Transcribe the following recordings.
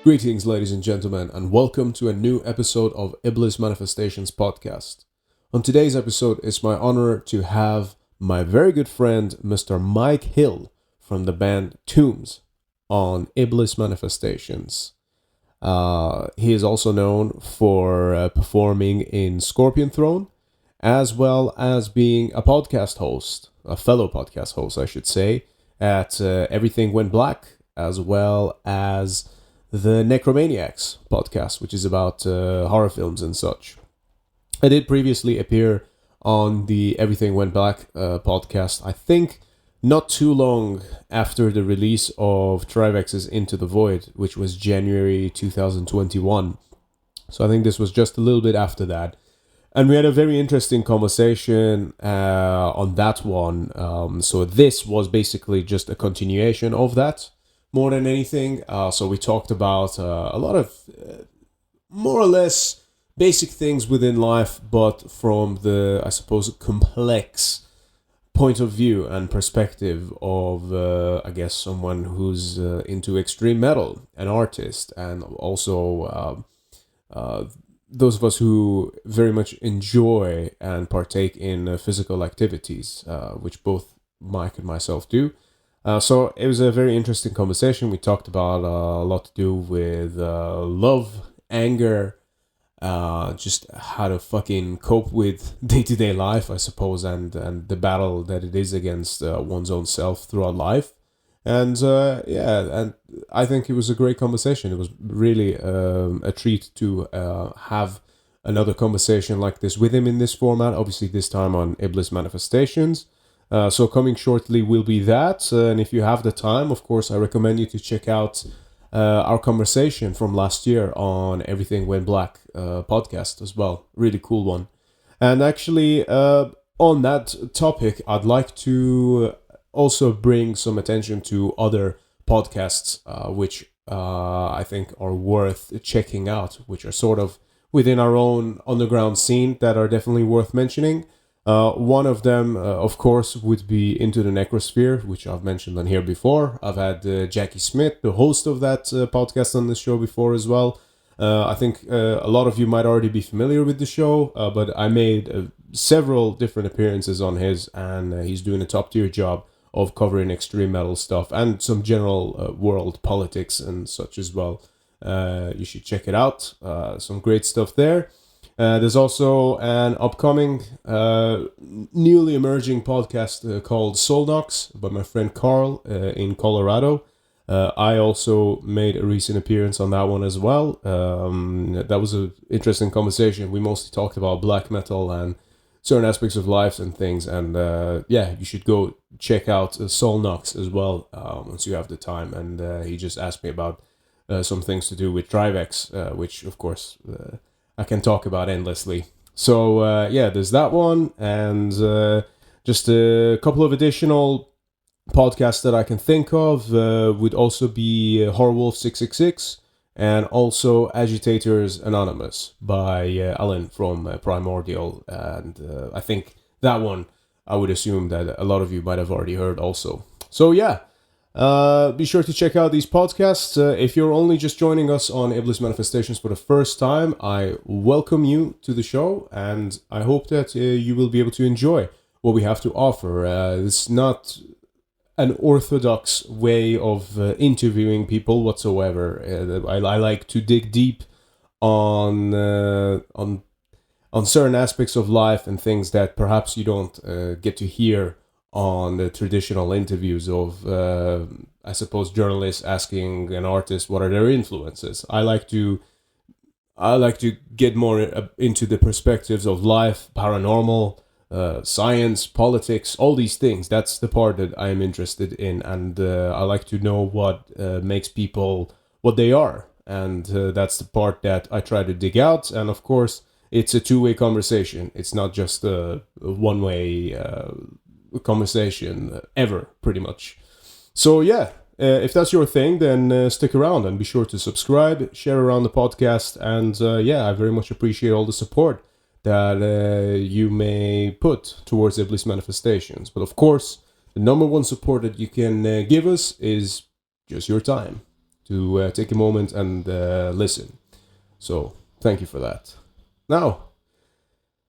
Greetings, ladies and gentlemen, and welcome to a new episode of Iblis Manifestations podcast. On today's episode, it's my honor to have my very good friend, Mr. Mike Hill, from the band TOMBS, on Iblis Manifestations. He is also known for performing in Scorpion Throne, as well as being a podcast host, a fellow podcast host, I should say, at Everything Went Black, as well as the Necromaniacs podcast, which is about horror films and such. I did previously appear on the Everything Went Black podcast, I think not too long after the release of Trivex's Into the Void, which was January 2021. So I think this was just a little bit after that. And we had a very interesting conversation on that one. So this was basically just a continuation of that, more than anything. So we talked about a lot of more or less basic things within life, but from the, I suppose, complex point of view and perspective of, I guess, someone who's into extreme metal, an artist, and also those of us who very much enjoy and partake in physical activities, which both Mike and myself do. So it was a very interesting conversation. We talked about a lot to do with love, anger, just how to fucking cope with day-to-day life, I suppose, and the battle that it is against one's own self throughout life. And and I think it was a great conversation. It was really a treat to have another conversation like this with him in this format, obviously this time on Iblis Manifestations. So coming shortly will be that, and if you have the time, of course, I recommend you to check out our conversation from last year on Everything Went Black podcast as well. Really cool one. And actually, on that topic, I'd like to also bring some attention to other podcasts, which I think are worth checking out, which are sort of within our own underground scene that are definitely worth mentioning. One of them, of course, would be Into the Necrosphere, which I've mentioned on here before. I've had Jackie Smith, the host of that podcast, on this show before as well. I think a lot of you might already be familiar with the show, but I made several different appearances on his, and he's doing a top-tier job of covering extreme metal stuff and some general world politics and such as well. You should check it out. Some great stuff there. There's also an upcoming, newly emerging podcast called Soul Knocks by my friend Carl in Colorado. I also made a recent appearance on that one as well. That was an interesting conversation. We mostly talked about black metal and certain aspects of life and things. And you should go check out Soul Knocks as well once you have the time. And he just asked me about some things to do with Trivex, which, of course, I can talk about endlessly. So, there's that one. And just a couple of additional podcasts that I can think of would also be Horrorwolf 666 and also Agitators Anonymous by Alan from Primordial. And I think that one, I would assume that a lot of you might have already heard also. So, be sure to check out these podcasts. If you're only just joining us on Iblis Manifestations for the first time, I welcome you to the show, and I hope that you will be able to enjoy what we have to offer. It's not an orthodox way of interviewing people whatsoever. I like to dig deep on certain aspects of life and things that perhaps you don't get to hear on the traditional interviews of, I suppose, journalists asking an artist what are their influences. I like to get more into the perspectives of life, paranormal, science, politics, all these things. That's the part that I am interested in, and I like to know what makes people what they are, and that's the part that I try to dig out. And of course, it's a two-way conversation. It's not just a one-way conversation ever, pretty much. So if that's your thing, then stick around and be sure to subscribe, share around the podcast, and I very much appreciate all the support that you may put towards Iblis Manifestations. But of course, the number one support that you can give us is just your time. to take a moment and listen. So thank you for that. Now,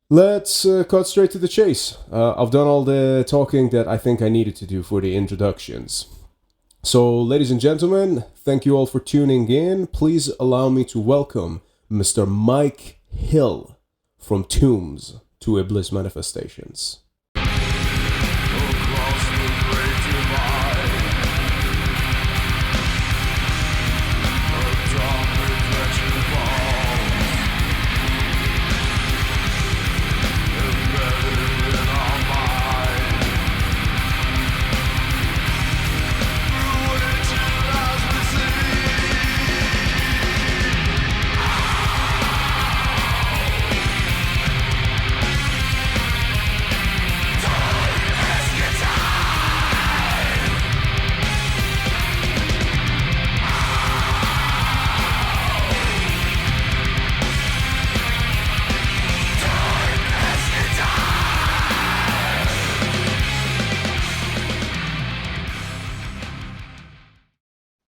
let's cut straight to the chase. I've done all the talking that I think I needed to do for the introductions. So, ladies and gentlemen, thank you all for tuning in. Please allow me to welcome Mr. Mike Hill from TOMBS to Iblis Manifestations.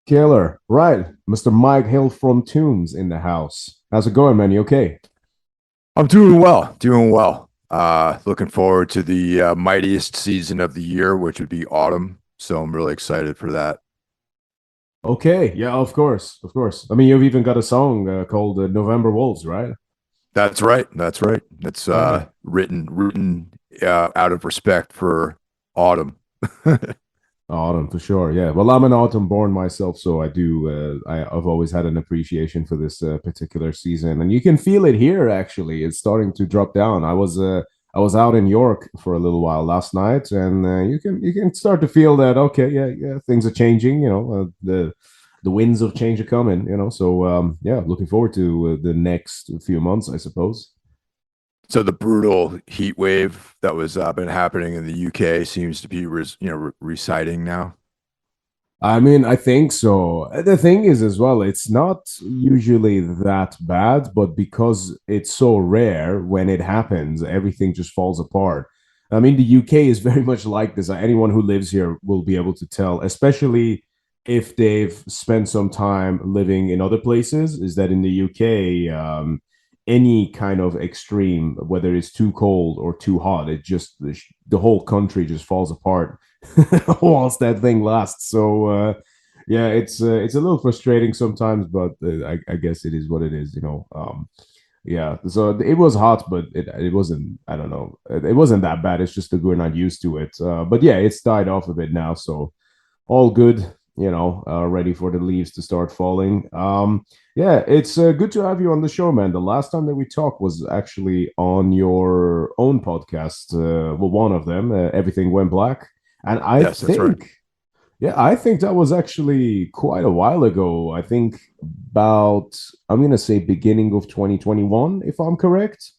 Killer. Right. Mr. Mike Hill from TOMBS in the house. How's it going, man? You okay? I'm doing well, doing well. Looking forward to the mightiest season of the year, which would be autumn. So I'm really excited for that. Okay. Yeah, of course. Of course. I mean, you've even got a song called November Wolves, right? That's right. That's right. It's Okay. written out of respect for autumn. Autumn for sure. Yeah. Well, I'm an autumn born myself, so I do. I've always had an appreciation for this particular season, and you can feel it here. Actually, it's starting to drop down. I was out in York for a little while last night, and you can start to feel that. Okay, yeah, things are changing. The winds of change are coming. So yeah, looking forward to the next few months, I suppose. So the brutal heat wave that was been happening in the UK seems to be reciting now. I mean, I think so. The thing is, as well, it's not usually that bad, but because it's so rare when it happens, everything just falls apart. I mean, the UK is very much like this. Anyone who lives here will be able to tell, especially if they've spent some time living in other places, is that in the UK, any kind of extreme, whether it's too cold or too hot, the whole country just falls apart whilst that thing lasts. So yeah, it's a little frustrating sometimes, but I guess it is what it is. Yeah, so it was hot, but it wasn't. I don't know. It wasn't that bad. It's just that we're not used to it. But yeah, it's died off a bit now, so all good. Ready for the leaves to start falling. Yeah, it's good to have you on the show, man. The last time that we talked was actually on your own podcast. Well, one of them, Everything Went Black, and Yes, that's right. I think that was actually quite a while ago. I think about, I'm gonna say beginning of 2021, if I'm correct.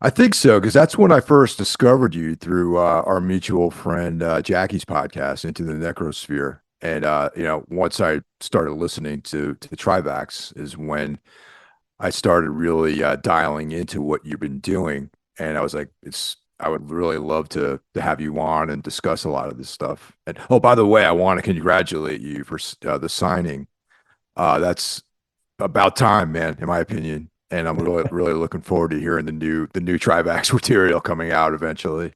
I think so, because that's when I first discovered you through our mutual friend Jackie's podcast, Into the Necrosphere. And once I started listening to the Trivax is when I started really dialing into what you've been doing. And I was like, I would really love to have you on and discuss a lot of this stuff. And oh, by the way, I want to congratulate you for the signing. That's about time, man, in my opinion. And I'm really looking forward to hearing the new Trivax material coming out eventually.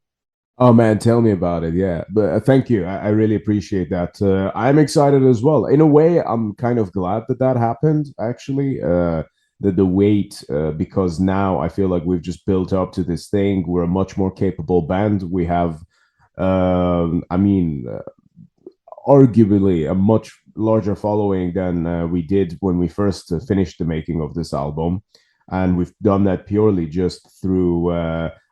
Oh man, tell me about it. Yeah, but thank you. I really appreciate that. I'm excited as well. In a way, I'm kind of glad that that happened. Actually, the wait because now I feel like we've just built up to this thing. We're a much more capable band. We have, I mean, arguably a much larger following than we did when we first finished the making of this album. And we've done that purely just through,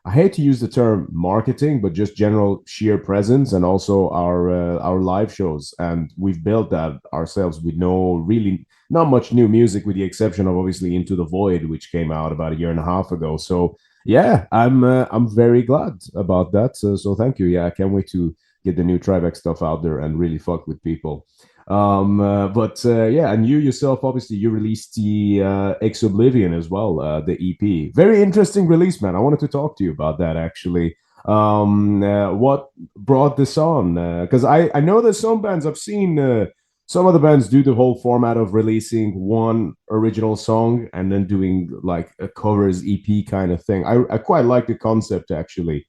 I hate to use the term marketing, but just general sheer presence and also our live shows. And we've built that ourselves with no really not much new music, with the exception of obviously Into the Void, which came out about a year and a half ago. So yeah, I'm very glad about that. So thank you. Yeah, I can't wait to get the new Tribex stuff out there and really fuck with people. But yeah, and you yourself, obviously, you released the Ex Oblivion as well, the EP. Very interesting release, man. I wanted to talk to you about that actually. What brought this on? Because I know there's some bands I've seen some of the bands do the whole format of releasing one original song and then doing like a covers EP kind of thing. I quite like the concept actually.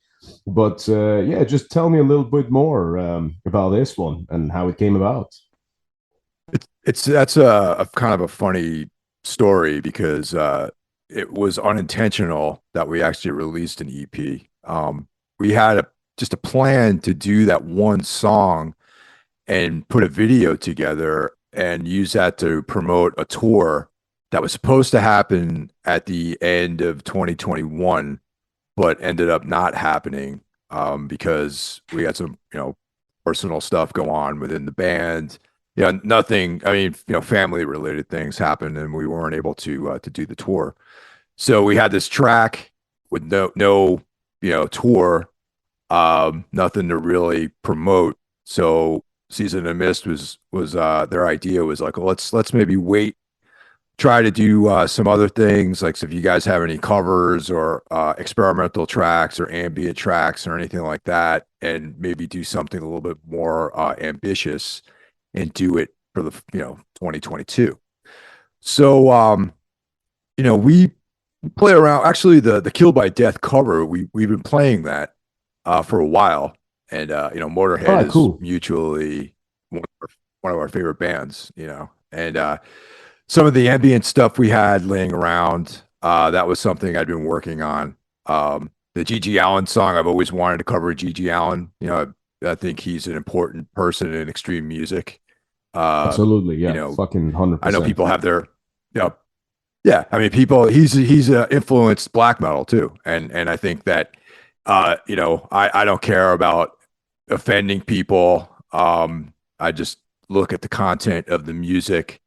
But yeah, just tell me a little bit more about this one and how it came about. It's that's a kind of a funny story because it was unintentional that we actually released an EP. We had just a plan to do that one song and put a video together and use that to promote a tour that was supposed to happen at the end of 2021, but ended up not happening because we had some, personal stuff go on within the band. Yeah, nothing. I mean, family related things happened, and we weren't able to do the tour. So we had this track with no tour, nothing to really promote. So Season of Mist was their idea was like, well, let's maybe wait, try to do some other things. Like, so if you guys have any covers or experimental tracks or ambient tracks or anything like that, and maybe do something a little bit more ambitious and do it for the 2022. So we play around. Actually, the Kill by Death cover, we've been playing that for a while, and All Motorhead right, is cool. mutually one of our favorite bands, and some of the ambient stuff we had laying around, that was something I'd been working on. The Gigi Allen song, I've always wanted to cover Gigi Allen. I think he's an important person in extreme music. Uh, Absolutely, you yeah, know, fucking hundred I know percent. people have their, yeah. I mean, people. He's influenced black metal too, and I think that, I don't care about offending people. I just look at the content of the music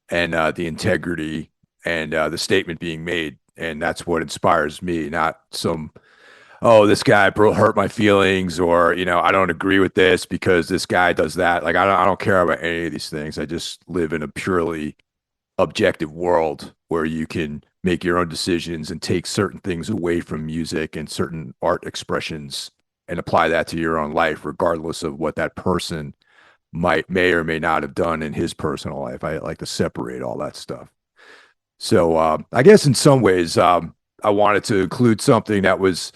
and the integrity and the statement being made, and that's what inspires me. Not some, oh, this guy hurt my feelings, or I don't agree with this because this guy does that. Like, I don't care about any of these things. I just live in a purely objective world where you can make your own decisions and take certain things away from music and certain art expressions and apply that to your own life, regardless of what that person may or may not have done in his personal life. I like to separate all that stuff. So I guess in some ways, I wanted to include something that was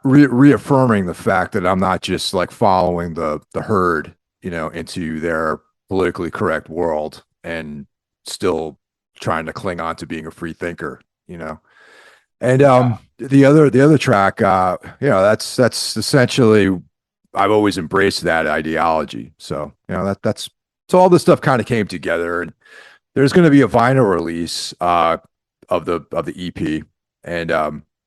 reaffirming the fact that I'm not just like following the herd, into their politically correct world and still trying to cling on to being a free thinker. And Yeah, the other track, that's essentially, I've always embraced that ideology. So that's so all this stuff kind of came together, and there's going to be a vinyl release of the EP, and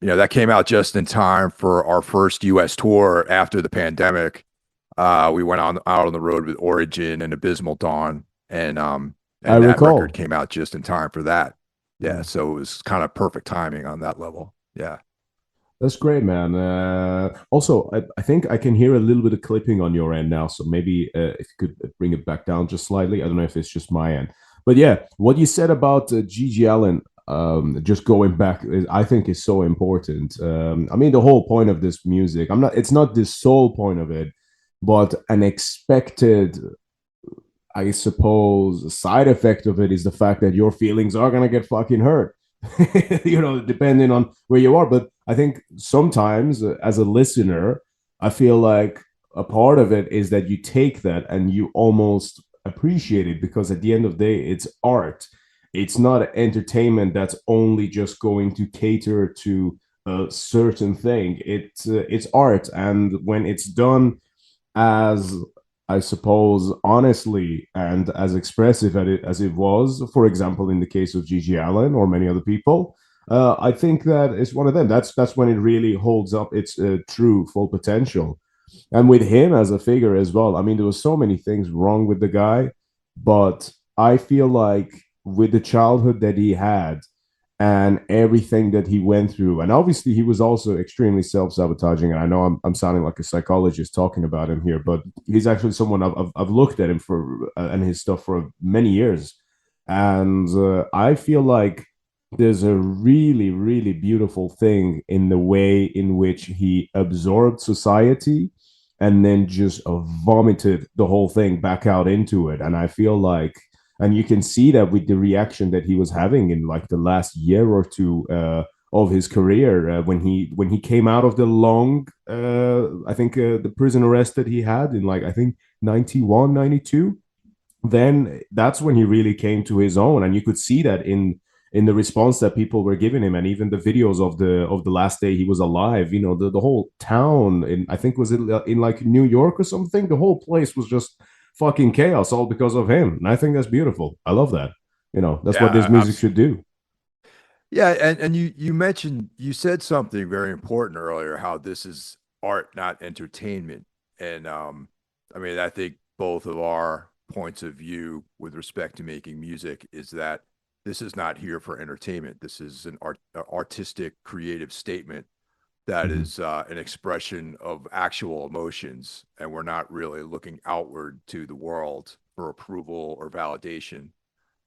that came out just in time for our first U.S. tour after the pandemic. We went out on the road with Origin and Abysmal Dawn, and I that record recall. came out just in time for that. Yeah, Mm. so it was kind of perfect timing on that level. Yeah. That's great, man. Also, I think I can hear a little bit of clipping on your end now. So maybe if you could bring it back down just slightly. I don't know if it's just my end. But yeah, what you said about Gigi Allen, just going back, I think is so important. I mean, the whole point of this music, it's not the sole point of it, but an expected, I suppose, a side effect of it is the fact that your feelings are gonna get fucking hurt. Depending on where you are. But I think sometimes, as a listener, I feel like a part of it is that you take that and you almost appreciate it because at the end of the day, it's art. It's not entertainment that's only just going to cater to a certain thing. It's art, and when it's done as, I suppose, honestly and as expressive as it was, for example, in the case of Gigi Allen or many other people, I think that it's one of them. That's when it really holds up its true full potential. And with him as a figure as well, I mean, there was so many things wrong with the guy, but I feel like with the childhood that he had and everything that he went through. And obviously, he was also extremely self sabotaging. And I know I'm sounding like a psychologist talking about him here, but he's actually someone I've looked at him for and his stuff for many years. And I feel like there's a really, really beautiful thing in the way in which he absorbed society and then just vomited the whole thing back out into it. And I feel like, and you can see that with the reaction that he was having in like the last year or two of his career, when he came out of the long I think the prison arrest that he had in like I think 91, 92. Then that's when he really came to his own, and you could see that in the response that people were giving him, and even the videos of the last day he was alive. You know, the whole town in, I think was it in like New York or something, the whole place was just fucking chaos, all because of him. And I think that's beautiful. I love that. You know, that's what this Yeah, music should do. yeah, and you said something very important earlier, how this is art, not entertainment. And I mean, I think both of our points of view with respect to making music is that this is not here for entertainment. This is an artistic, creative statement that Mhm. is an expression of actual emotions, and we're not really looking outward to the world for approval or validation.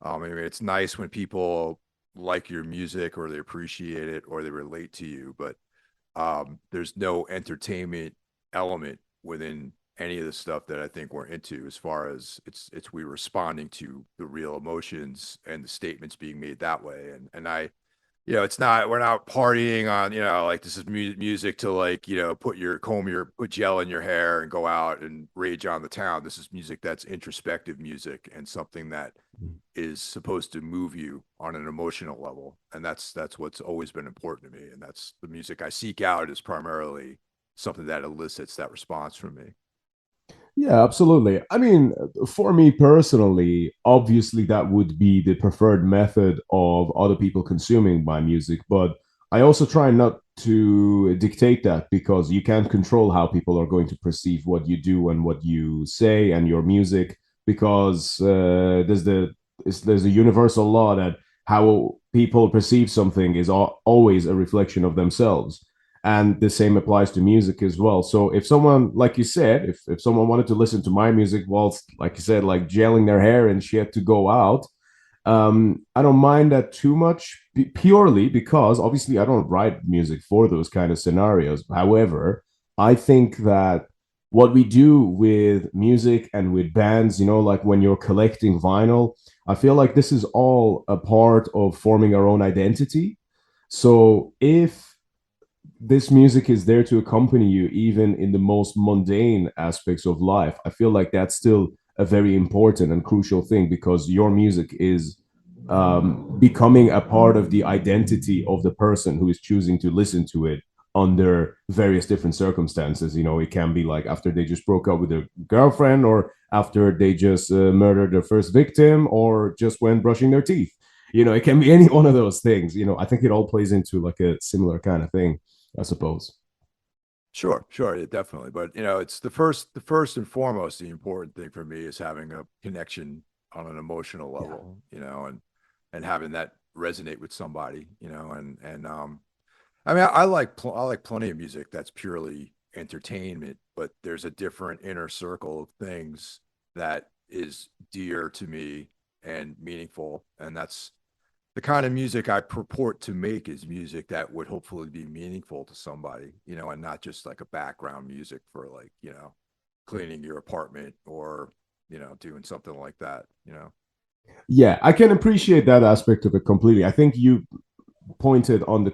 I mean, it's nice when people like your music or they appreciate it or they relate to you, but there's no entertainment element within any of the stuff that I think we're into, as far as it's we responding to the real emotions and the statements being made that way. And I, it's not, we're not partying on, like this is music to, like, put gel in your hair and go out and rage on the town. This is music that's introspective music and something that is supposed to move you on an emotional level. And that's what's always been important to me. And that's the music I seek out, is primarily something that elicits that response from me. Yeah, absolutely. I mean, for me personally, obviously that would be the preferred method of other people consuming my music, but I also try not to dictate that, because you can't control how people are going to perceive what you do and what you say and your music, because there's a universal law that how people perceive something is always a reflection of themselves, and the same applies to music as well. So if someone, like you said, if someone wanted to listen to my music whilst, like you said, like gelling their hair and shit to go out, I don't mind that too much, purely because obviously I don't write music for those kind of scenarios. However, I think that what we do with music and with bands, like when you're collecting vinyl, I feel like this is all a part of forming our own identity. So if this music is there to accompany you even in the most mundane aspects of life, I feel like that's still a very important and crucial thing, because your music is becoming a part of the identity of the person who is choosing to listen to it under various different circumstances. It can be like after they just broke up with their girlfriend, or after they just murdered their first victim, or just when brushing their teeth. It can be any one of those things. I think it all plays into like a similar kind of thing, I suppose. Sure, sure, yeah, definitely. But it's the first and foremost, the important thing for me is having a connection on an emotional Yeah. level, and having that resonate with somebody, and I mean, I like plenty of music that's purely entertainment, but there's a different inner circle of things that is dear to me and meaningful, and that's the kind of music I purport to make, is music that would hopefully be meaningful to somebody, and not just like a background music for, like, cleaning your apartment or, doing something like that. Yeah, I can appreciate that aspect of it completely. I think you pointed on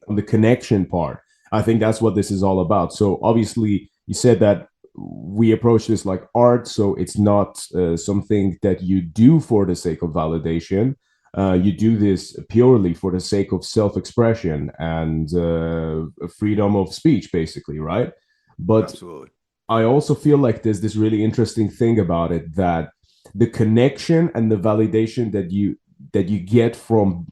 on the connection part. I think that's what this is all about. So obviously, you said that we approach this like art, so it's not something that you do for the sake of validation. You do this purely for the sake of self-expression and freedom of speech, basically, right? But Absolutely. I also feel like there's this really interesting thing about it, that the connection and the validation that you get from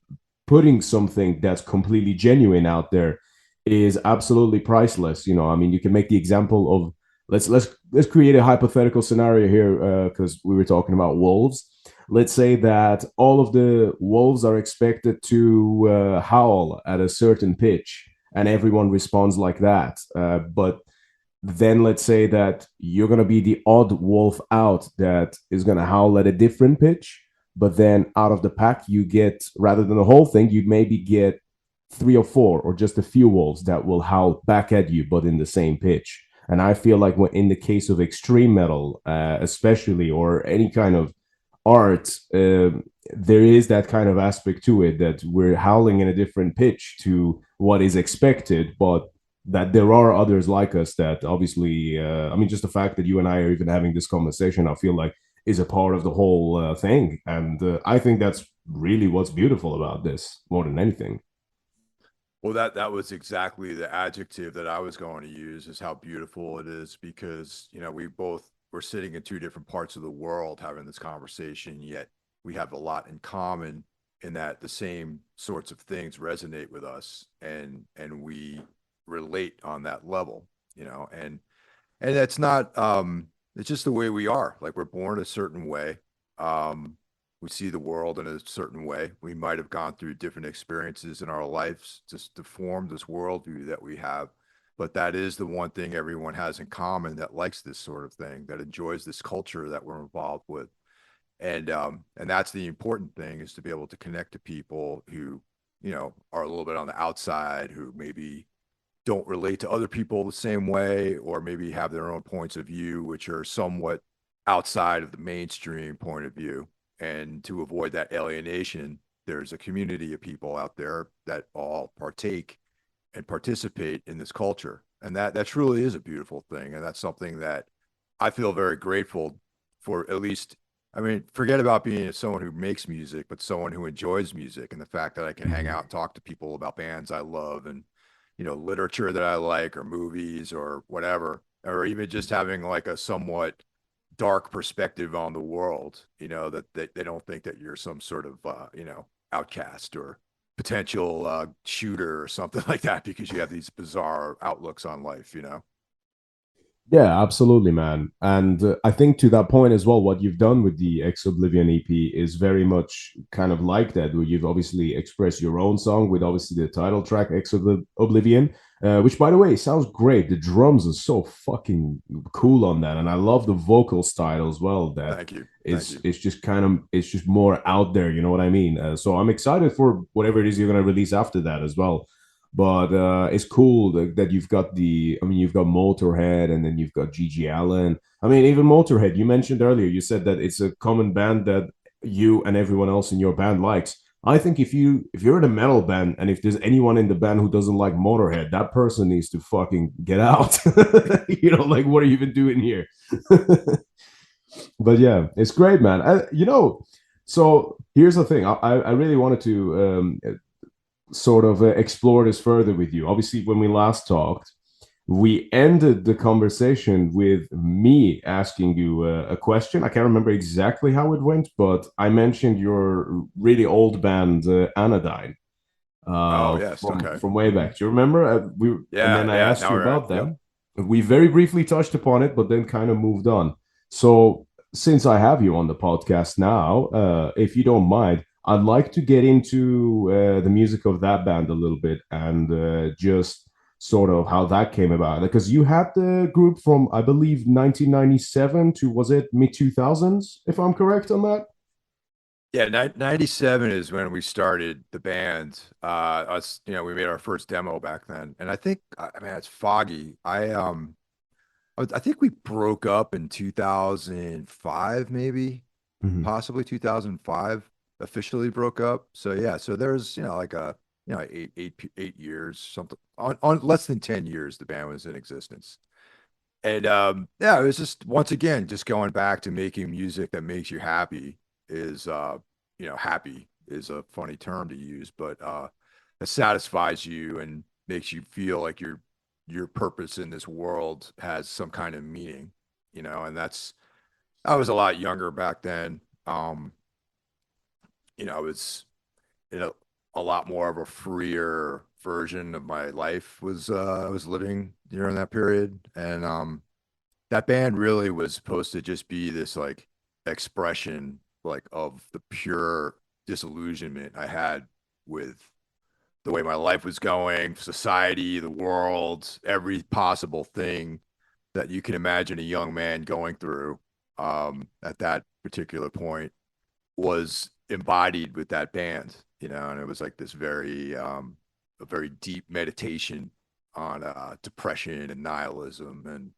putting something that's completely genuine out there is absolutely priceless. I mean, you can make the example of, let's create a hypothetical scenario here, because we were talking about wolves. Let's say that all of the wolves are expected to howl at a certain pitch, and everyone responds like that. But then let's say that you're going to be the odd wolf out that is going to howl at a different pitch, but then out of the pack you get, rather than the whole thing, you maybe get three or four or just a few wolves that will howl back at you but in the same pitch. And I feel like when, in the case of extreme metal, especially, or any kind of art, there is that kind of aspect to it that we're howling in a different pitch to what is expected, but that there are others like us that obviously, I mean, just the fact that you and I are even having this conversation, I feel like is a part of the whole thing. And I think that's really what's beautiful about this more than anything. Well, that was exactly the adjective that I was going to use, is how beautiful it is, because, we both were sitting in two different parts of the world having this conversation, yet we have a lot in common in that the same sorts of things resonate with us, and we relate on that level, and that's not it's just the way we are. Like, we're born a certain way. Um we see the world in a certain way. We might have gone through different experiences in our lives just to form this worldview that we have. But that is the one thing everyone has in common, that likes this sort of thing, that enjoys this culture that we're involved with. And that's the important thing, is to be able to connect to people who, are a little bit on the outside, who maybe don't relate to other people the same way, or maybe have their own points of view, which are somewhat outside of the mainstream point of view. And to avoid that alienation, there's a community of people out there that all partake and participate in this culture. And that truly is a beautiful thing. And that's something that I feel very grateful for. At least, I mean, forget about being someone who makes music, but someone who enjoys music, and the fact that I can hang Mhm. out and talk to people about bands I love, and literature that I like, or movies, or whatever, or even just having like a somewhat dark perspective on the world, that they don't think that you're some sort of, outcast or potential shooter or something like that, because you have these bizarre outlooks on life. Yeah, absolutely, man. And I think to that point as well, what you've done with the Ex Oblivion EP is very much kind of like that, where you've obviously expressed your own song with obviously the title track, Oblivion, which, by the way, sounds great. The drums are so fucking cool on that. And I love the vocal style as well. That Thank you. Thank is, you. it's just kind of, it's just more out there. You know what I mean? So I'm excited for whatever it is you're going to release after that as well. But it's cool that you've got I mean, you've got Motorhead and then you've got Gigi Allen. I mean, even Motorhead, you mentioned earlier, you said that it's a common band that you and everyone else in your band likes. I think if you're in a metal band and if there's anyone in the band who doesn't like Motorhead, that person needs to fucking get out. Like, what are you even doing here? But yeah, it's great, man. So here's the thing. I really wanted to sort of explore this further with you. Obviously, when we last talked, we ended the conversation with me asking you a question. I can't remember exactly how it went, but I mentioned your really old band, Anodyne, Oh, yes. from Okay. way back. Do you remember? And Yeah. then I Yeah. asked Now you we're at, about yep. that. We very briefly touched upon it, but then kind of moved on. So since I have you on the podcast now, if you don't mind, I'd like to get into the music of that band a little bit and just sort of how that came about. Because you had the group from, I believe, 1997 to, was it mid 2000s, if I'm correct on that? Yeah, 97 is when we started the band. We made our first demo back then. And I think, I mean, it's foggy. I think we broke up in 2005, maybe, Mhm. possibly 2005, officially broke up. So yeah, so there's, like eight years, something, on less than 10 years the band was in existence. And yeah, it was just, once again, just going back to making music that makes you happy. Is happy is a funny term to use, but that satisfies you and makes you feel like your purpose in this world has some kind of meaning, and I was a lot younger back then. Um, I was in a lot more of a freer version of my life, was I was living during that period. And that band really was supposed to just be this like expression, like, of the pure disillusionment I had with the way my life was going, society, the world, every possible thing that you can imagine a young man going through at that particular point was embodied with that band, and it was like this very a very deep meditation on depression and nihilism and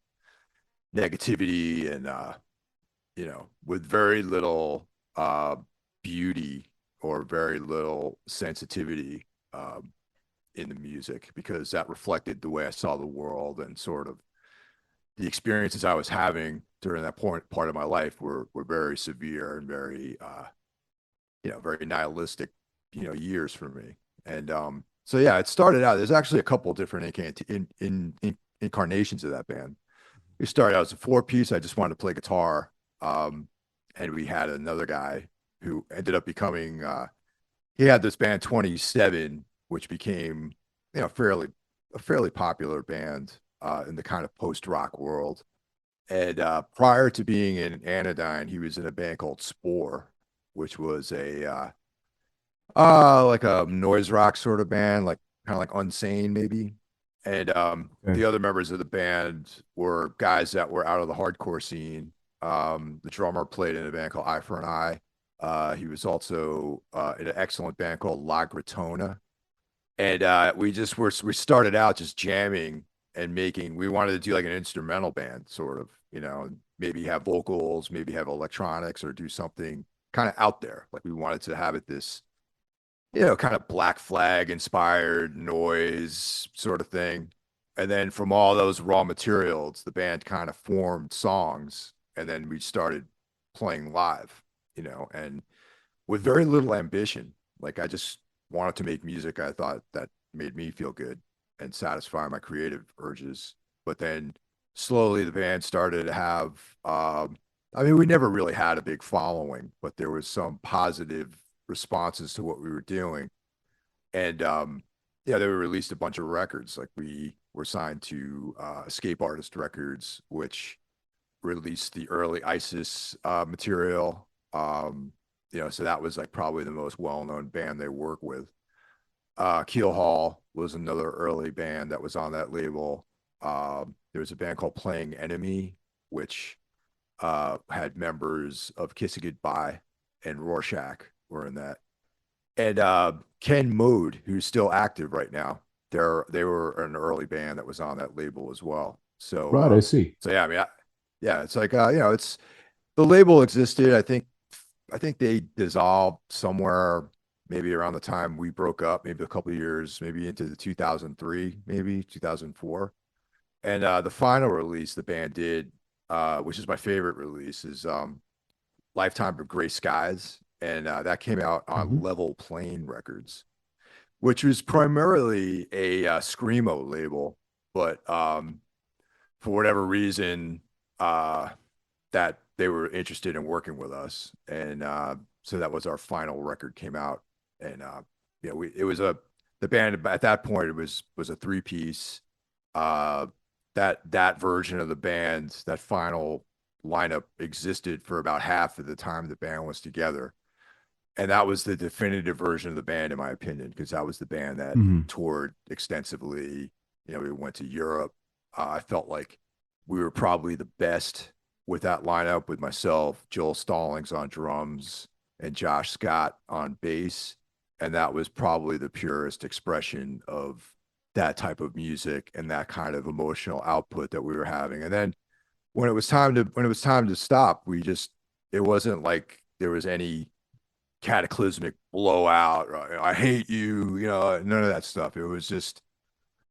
negativity and with very little uh, beauty or very little sensitivity in the music, because that reflected the way I saw the world, and sort of the experiences I was having during that part of my life were very severe and very very nihilistic, years for me. And so yeah, it started out. There's actually a couple of different incarnations of that band. We started out as a four piece. I just wanted to play guitar. Um, and we had another guy who ended up becoming he had this band 27, which became, fairly a fairly popular band in the kind of post rock world. And prior to being in Anodyne, he was in a band called Spore, which was a like a noise rock sort of band, like kind of like Unsane maybe. And Okay. the other members of the band were guys that were out of the hardcore scene. The drummer played in a band called Eye for an Eye. He was also in an excellent band called La Gratona. And we started out just jamming and making. We wanted to do like an instrumental band, sort of, maybe have vocals, maybe have electronics, or do something kind of out there. Like we wanted to have it this, kind of Black Flag inspired noise sort of thing. And then from all those raw materials, the band kind of formed songs, and then we started playing live, and with very little ambition. Like I just wanted to make music I thought that made me feel good and satisfy my creative urges. But then slowly the band started to have, I mean, we never really had a big following, but there was some positive responses to what we were doing. And yeah, they released a bunch of records. Like we were signed to Escape Artist Records, which released the early ISIS material. So that was like probably the most well-known band they work with. Keel Hall was another early band that was on that label. There was a band called Playing Enemy, which had members of Kiss It Goodbye and Rorschach were in that. And Ken Mode, who's still active right now, they were an early band that was on that label as well. So Right, I see. so yeah, I mean, yeah, it's like it's the label existed. I think they dissolved somewhere maybe around the time we broke up, maybe a couple of years, maybe into the 2003, maybe 2004. And the final release the band did, which is my favorite release, is Lifetime of Gray Skies. And that came out on Mhm. Level Plane Records, which was primarily a screamo label, but for whatever reason, uh, that they were interested in working with us, and so that was our final record came out. And we it was a the band at that point, it was a three piece. Uh, that version of the band, that final lineup, existed for about half of the time the band was together, and that was the definitive version of the band, in my opinion, because that was the band that Mhm. toured extensively. We went to Europe. I felt like we were probably the best with that lineup, with myself, Joel Stallings on drums, and Josh Scott on bass. And that was probably the purest expression of that type of music and that kind of emotional output that we were having. And then when it was time to stop, it wasn't like there was any cataclysmic blowout. I hate you, none of that stuff. It was just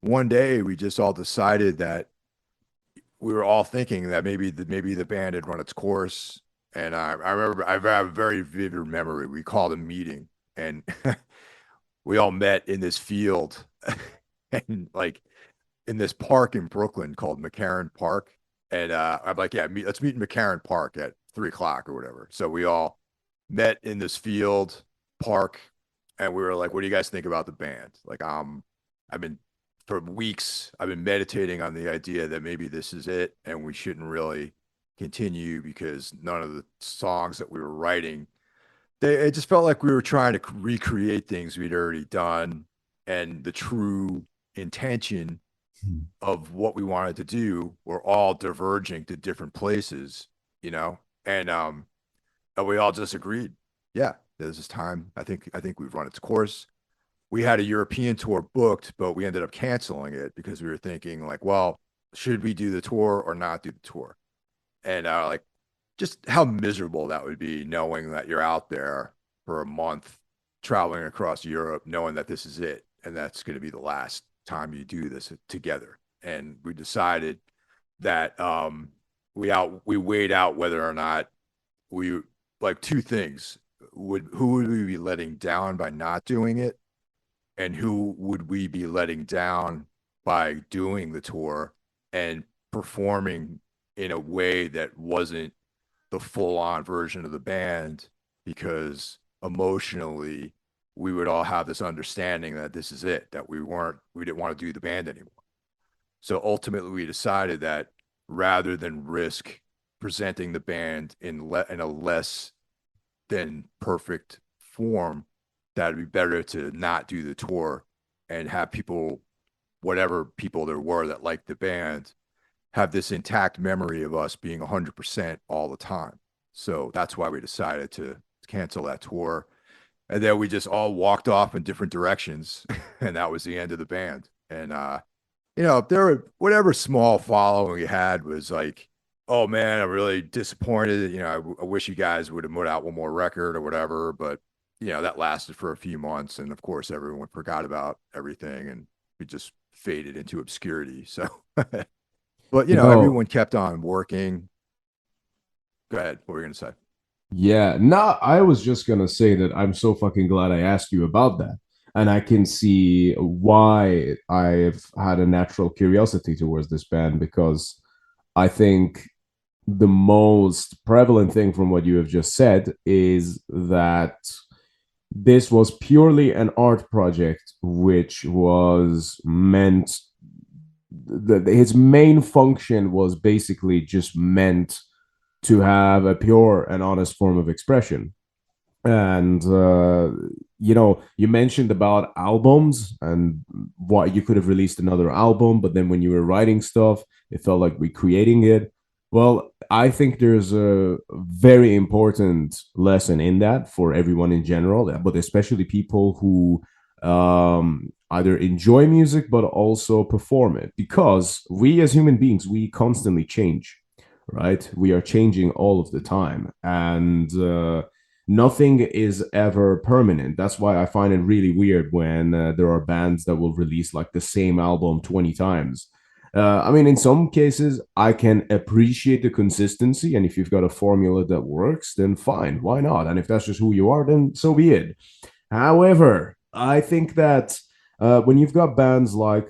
one day we just all decided that we were all thinking that maybe the band had run its course. And I remember I have a very vivid memory. We called a meeting, and we all met in this field and like in this park in Brooklyn called McCarran Park. And I'm like, yeah, let's meet in McCarran Park at 3 o'clock or whatever. So we all met in this field park, and we were like, what do you guys think about the band? Like, I've been for weeks, I've been meditating on the idea that maybe this is it, and we shouldn't really continue because none of the songs that we were writing, it just felt like we were trying to recreate things we'd already done, and the true intention Mhm. of what we wanted to do were all diverging to different places, you know? And we all just agreed, yeah, this is time. I think we've run its course. we had a European tour booked, but we ended up canceling it because we were thinking like, well, should we do the tour or not do the tour? And like just how miserable that would be knowing that you're out there for a month traveling across Europe, knowing that this is it and that's going to be the last time you do this together. And we decided that we weighed out whether or not we like two things. Who would we be letting down by not doing it? And who would we be letting down by doing the tour and performing in a way that wasn't the full-on version of the band, because emotionally we would all have this understanding that this is it, that we didn't want to do the band anymore. So ultimately we decided that rather than risk presenting the band in a less than perfect form, that it'd be better to not do the tour and have people, whatever people there were that liked the band, have this intact memory of us being 100% all the time. So that's why we decided to cancel that tour. And then we just all walked off in different directions. And that was the end of the band. And, if there were whatever small following we had was like, oh man, I'm really disappointed. I wish you guys would have put out one more record or whatever. But, that lasted for a few months. And of course, everyone forgot about everything and we just faded into obscurity. So, but everyone kept on working. Go ahead. What were you gonna say? Yeah, no, I was just gonna say that I'm so fucking glad I asked you about that. And I can see why I've had a natural curiosity towards this band, because I think the most prevalent thing from what you have just said is that this was purely an art project, which was meant his main function was basically just meant to have a pure and honest form of expression. And you mentioned about albums and what you could have released another album, but then when you were writing stuff, it felt like recreating it. Well, I think there's a very important lesson in that for everyone in general, but especially people who either enjoy music but also perform it, because we as human beings, we constantly change, right? We are changing all of the time, and nothing is ever permanent. That's why I find it really weird when there are bands that will release like the same album 20 times. I mean, in some cases, I can appreciate the consistency. And if you've got a formula that works, then fine, why not? And if that's just who you are, then so be it. However, I think that when you've got bands like,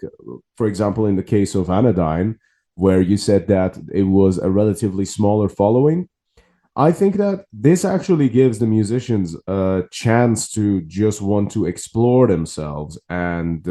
for example, in the case of Anodyne, where you said that it was a relatively smaller following, I think that this actually gives the musicians a chance to just want to explore themselves and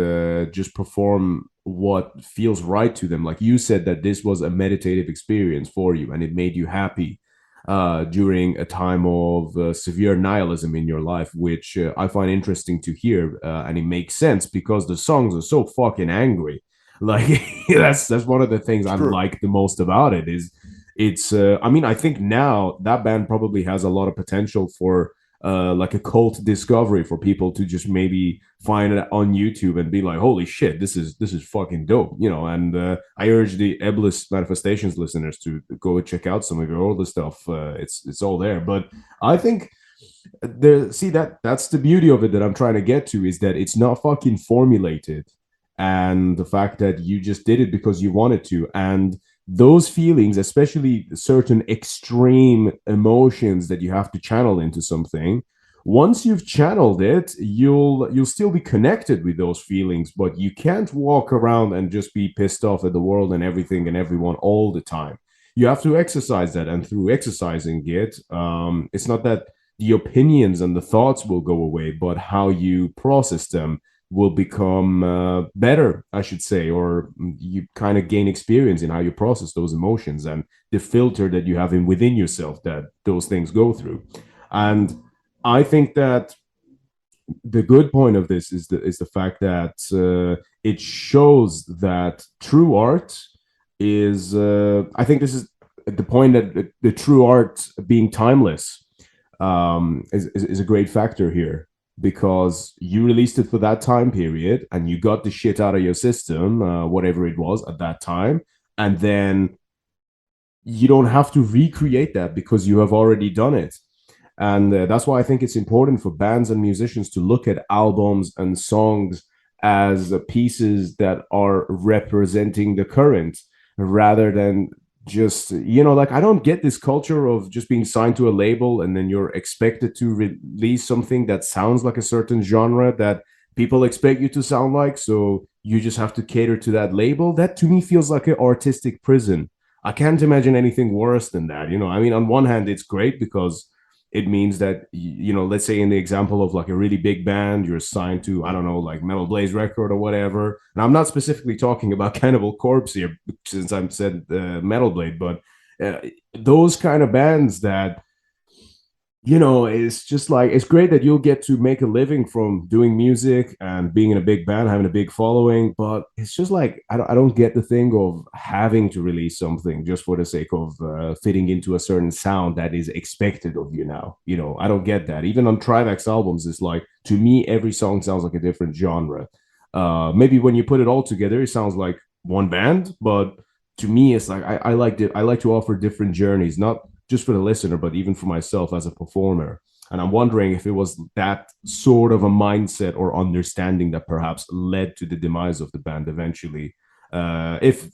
just perform what feels right to them. Like you said, that this was a meditative experience for you and it made you happy during a time of severe nihilism in your life, which I find interesting to hear. And it makes sense because the songs are so fucking angry. Like that's one of the things It's I true. like the most about it is it's I mean, I think now that band probably has a lot of potential for like a cult discovery for people to just maybe find it on YouTube and be like, holy shit, this is fucking dope, and I urge the Iblis Manifestations listeners to go check out some of your older stuff. It's all there. But I think that's the beauty of it that I'm trying to get to, is that it's not fucking formulated, and the fact that you just did it because you wanted to. And those feelings, especially certain extreme emotions that you have to channel into something, once you've channeled it, you'll still be connected with those feelings, but you can't walk around and just be pissed off at the world and everything and everyone all the time. You have to exercise that, and through exercising it, it's not that the opinions and the thoughts will go away, but how you process them will become better, I should say, or you kind of gain experience in how you process those emotions and the filter that you have in within yourself that those things go through. And I think that the good point of this is the fact that it shows that true art is. I think this is the point, that the true art being timeless is a great factor here. because you released it for that time period and you got the shit out of your system, whatever it was at that time, and then you don't have to recreate that because you have already done it. And that's why I think it's important for bands and musicians to look at albums and songs as pieces that are representing the current rather than just, like I don't get this culture of just being signed to a label and then you're expected to release something that sounds like a certain genre that people expect you to sound like. So you just have to cater to that label. That to me feels like an artistic prison. I can't imagine anything worse than that. I mean, on one hand, it's great because it means that, let's say in the example of like a really big band, you're signed to, I don't know, like Metal Blaze record or whatever. And I'm not specifically talking about Cannibal Corpse here since I'm said Metal Blade, but uh, those kind of bands that it's just like it's great that you'll get to make a living from doing music and being in a big band, having a big following. But it's just like I don't get the thing of having to release something just for the sake of fitting into a certain sound that is expected of you now. I don't get that. Even on Trivax albums, it's like to me every song sounds like a different genre. Maybe when you put it all together, it sounds like one band, but to me, it's like I like it. I like to offer different journeys, not just for the listener, but even for myself as a performer. And I'm wondering if it was that sort of a mindset or understanding that perhaps led to the demise of the band eventually. And if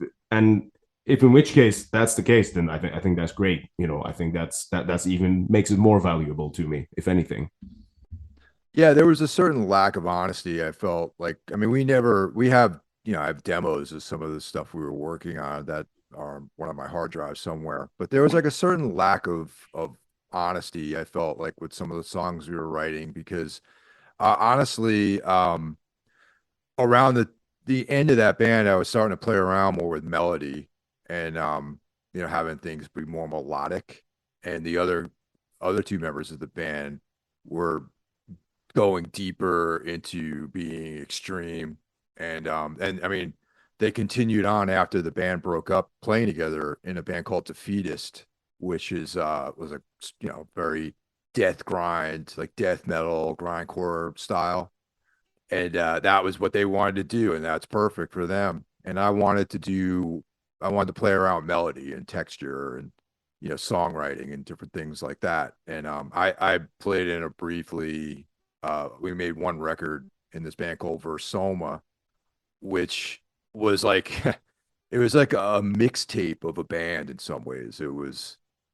in which case that's the case, then I think that's great. I think that's even makes it more valuable to me, if anything. Yeah, there was a certain lack of honesty. I felt like, I mean, we have, I have demos of some of the stuff we were working on that are one of my hard drives somewhere. But there was like a certain lack of honesty, I felt like with some of the songs we were writing because honestly, around the end of that band, I was starting to play around more with melody and having things be more melodic. And the other two members of the band were going deeper into being extreme. And I mean, they continued on after the band broke up playing together in a band called Defeatist, which is was a very death grind, like death metal, grindcore style. And that was what they wanted to do, and that's perfect for them. And I wanted to play around with melody and texture and songwriting and different things like that. And I played in a briefly. We made one record in this band called Versoma, which was like it was like a mixtape of a band in some ways.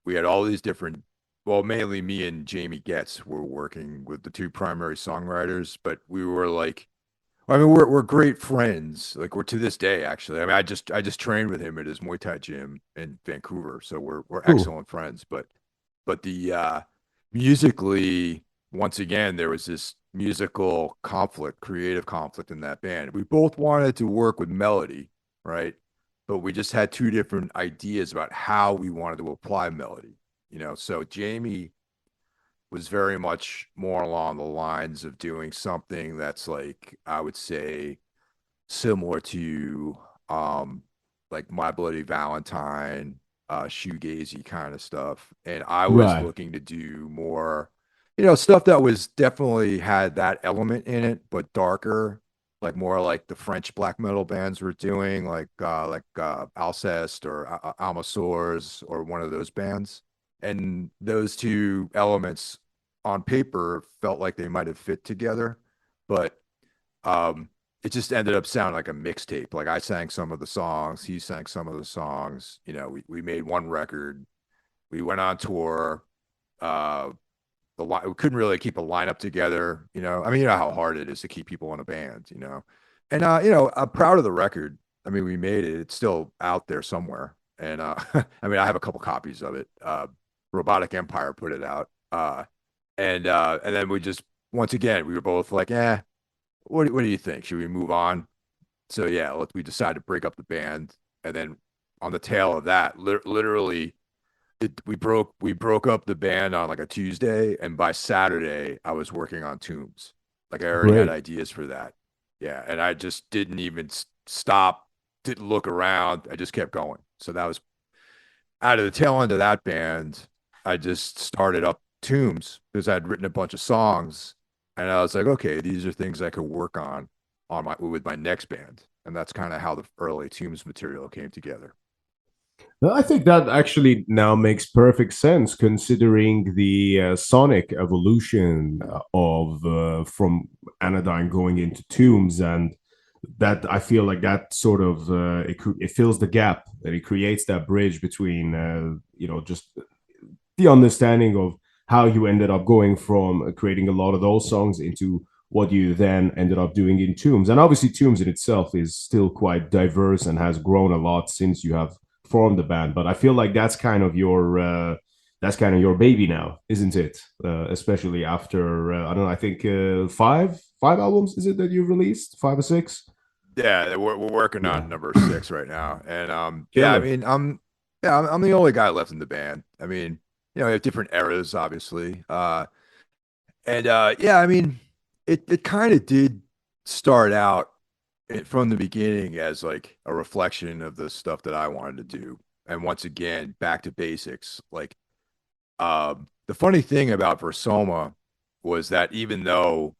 We had all these different, well, mainly me and Jamie Getz were working with the two primary songwriters, but we were like, I mean, we're great friends. Like we're to this day, actually. I mean, I just trained with him at his Muay Thai gym in Vancouver, so we're Cool. excellent friends. But the musically, once again, there was this musical conflict, creative conflict in that band. We both wanted to work with melody, right? But we just had two different ideas about how we wanted to apply melody. So Jamie was very much more along the lines of doing something that's like, I would say, similar to like My Bloody Valentine, shoegazy kind of stuff. And I was Right. looking to do more, stuff that was definitely had that element in it, but darker, like more like the French black metal bands were doing, like Alcest or Almasaurs or one of those bands. And those two elements on paper felt like they might have fit together, but um it just ended up sounding like a mixtape. Like I sang some of the songs, he sang some of the songs. We made one record. We went on tour. Uh, we couldn't really keep a lineup together. I mean, you know how hard it is to keep people in a band. And I'm proud of the record. I mean, we made it. It's still out there somewhere. And I mean, I have a couple copies of it. Robotic Empire put it out. And then we just once again we were both like, what do you think? Should we move on? So yeah, we decided to break up the band, and then on the tail of that, literally, we broke up the band on like a Tuesday, and by Saturday, I was working on Tombs. Like I already had Great. ideas for that. Yeah, and I just didn't even stop, didn't look around. I just kept going. So that was out of the tail end of that band. I just started up Tombs because I'd written a bunch of songs And I was like, okay, these are things I could work on my with my next band. And that's kind of how the early Tombs material came together. Well, I think that actually now makes perfect sense considering the sonic evolution of from Anodyne going into Tombs, and that I feel like that sort of it fills the gap, and it creates that bridge between just the understanding of how you ended up going from creating a lot of those songs into what you then ended up doing in Tombs. And obviously, Tombs in itself is still quite diverse and has grown a lot since you have formed the band. But I feel like that's kind of your baby now, isn't it? Especially after I don't know, I think five albums is it that you've released, 5 or 6? Yeah, we're working Yeah, on number 6 right now. And yeah, I killer. mean, I'm the only guy left in the band. I mean, we have different eras, obviously. And yeah, I mean, it kind of did start out from the beginning as like a reflection of the stuff that I wanted to do. And once again, back to basics. Like the funny thing about Versoma was that even though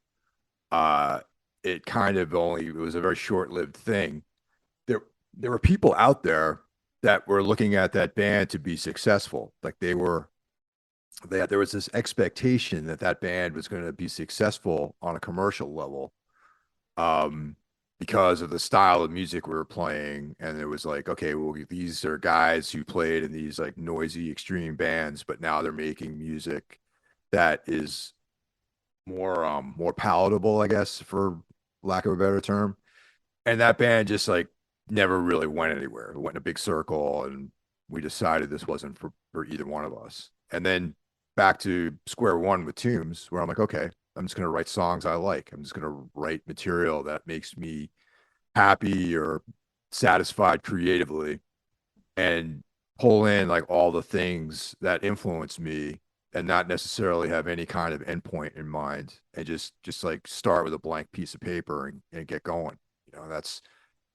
uh it kind of only it was a very short-lived thing, there there were people out there that were looking at that band to be successful. Like there was this expectation that that band was going to be successful on a commercial level, um, because of the style of music we were playing. And it was like, okay, well, these are guys who played in these like noisy, extreme bands, but now they're making music that is more palatable, I guess, for lack of a better term. And that band just like never really went anywhere. It went in a big circle, and we decided this wasn't for either one of us. And then back to square one with Tombs, where I'm like, okay, I'm just gonna write songs I like. I'm just gonna write material that makes me happy or satisfied creatively, and pull in like all the things that influence me, and not necessarily have any kind of endpoint in mind, and just like start with a blank piece of paper and get going. That's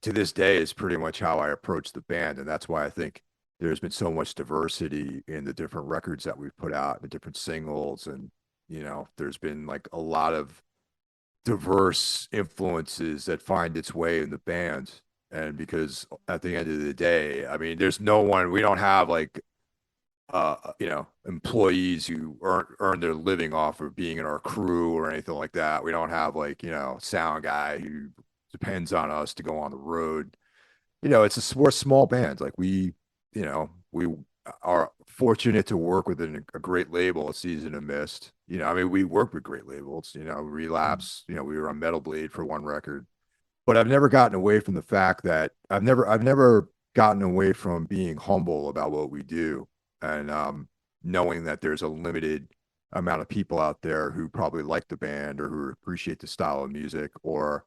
to this day is pretty much how I approach the band. And that's why I think there's been so much diversity in the different records that we've put out, the different singles. And, there's been like a lot of diverse influences that find its way in the band. And because at the end of the day, I mean, there's no one, we don't have like, employees who earn their living off of being in our crew or anything like that. We don't have like, sound guy who depends on us to go on the road. We're a small band. Like we are fortunate to work with a great label, Season of Mist. I mean, we work with great labels. Relapse. We were on Metal Blade for one record, but I've never gotten away from the fact that I've never gotten away from being humble about what we do, and knowing that there's a limited amount of people out there who probably like the band or who appreciate the style of music, or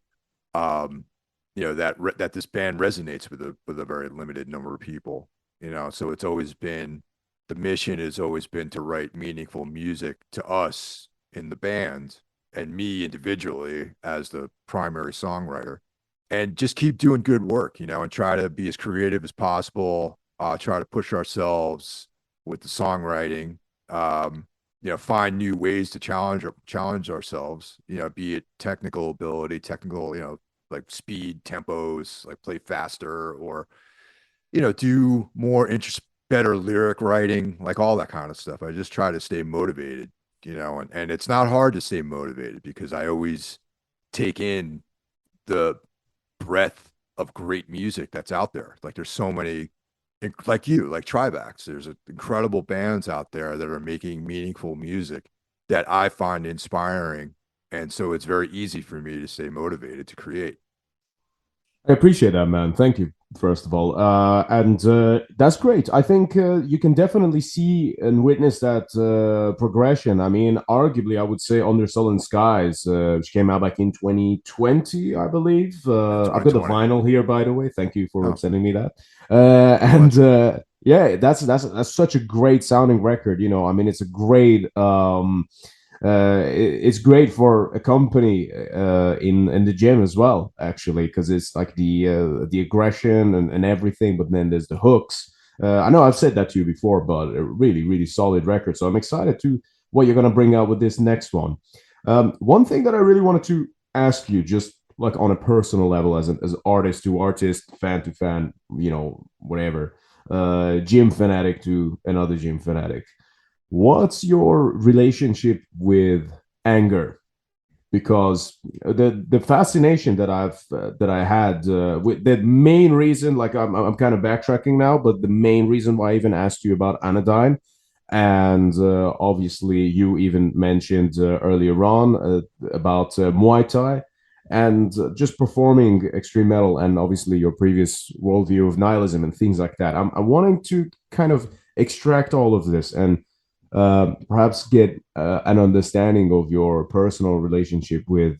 um, that this band resonates with a very limited number of people. So it's always been the mission has always been to write meaningful music to us in the band, and me individually as the primary songwriter, and just keep doing good work, and try to be as creative as possible, try to push ourselves with the songwriting, find new ways to challenge ourselves, be it technical ability, technical, like speed, tempos, like play faster, or do more better lyric writing, like all that kind of stuff. I just try to stay motivated, and it's not hard to stay motivated because I always take in the breadth of great music that's out there. Like there's so many, like Trivax. There's incredible bands out there that are making meaningful music that I find inspiring, and so it's very easy for me to stay motivated to create. I appreciate that, man. Thank you, first of all. And that's great. I think you can definitely see and witness that progression. I mean, arguably, I would say Under Sullen Skies, which came out back in 2020, I believe. Yeah, I've got the 2020. vinyl here, by the way. Thank you for Oh, sending me that. my And pleasure. yeah, that's such a great sounding record. I mean, it's a great it's great for a company in the gym as well, actually, because it's like the aggression and everything, but then there's the hooks. I know I've said that to you before, but a really really solid record. So I'm excited to what you're gonna bring out with this next one. One thing that I really wanted to ask you, just like on a personal level, as artist to artist, fan to fan, whatever, gym fanatic to another gym fanatic. What's your relationship with anger? Because the fascination that I had with the main reason, like I'm kind of backtracking now, but the main reason why I even asked you about Anodyne, and obviously you even mentioned earlier on about Muay Thai and just performing extreme metal, and obviously your previous worldview of nihilism and things like that. I'm wanting to kind of extract all of this and perhaps get an understanding of your personal relationship with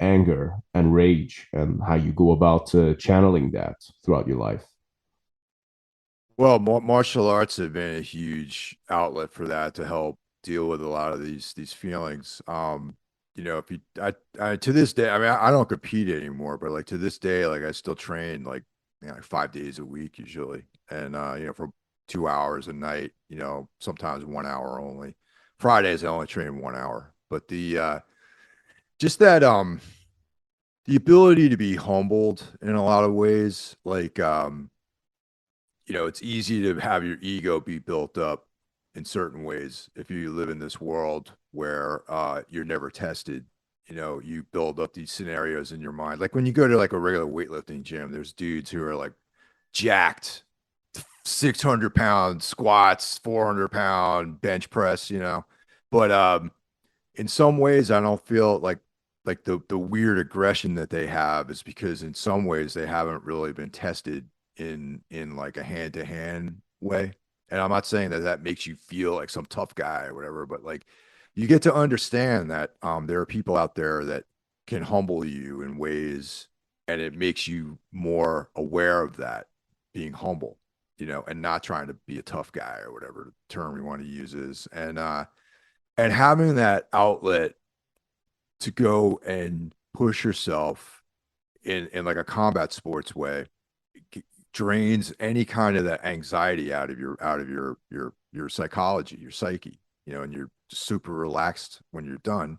anger and rage and how you go about channeling that throughout your life. Well, martial arts have been a huge outlet for that to help deal with a lot of these feelings. If you I to this day, I mean, I don't compete anymore, but like to this day, like I still train like 5 days a week usually, and for 2 hours a night. Sometimes 1 hour only. Fridays I only train 1 hour, but the just that the ability to be humbled in a lot of ways, like it's easy to have your ego be built up in certain ways if you live in this world where you're never tested. You build up these scenarios in your mind. Like when you go to like a regular weightlifting gym, there's dudes who are like jacked, 600 pound squats, 400 pound bench press, But in some ways, I don't feel like the weird aggression that they have is because in some ways they haven't really been tested in like a hand to hand way. And I'm not saying that that makes you feel like some tough guy or whatever, but like you get to understand that there are people out there that can humble you in ways, and it makes you more aware of that, being humble, and not trying to be a tough guy or whatever term you want to use is. And having that outlet to go and push yourself in like a combat sports way drains any kind of that anxiety out of your psychology, your psyche, and you're super relaxed when you're done.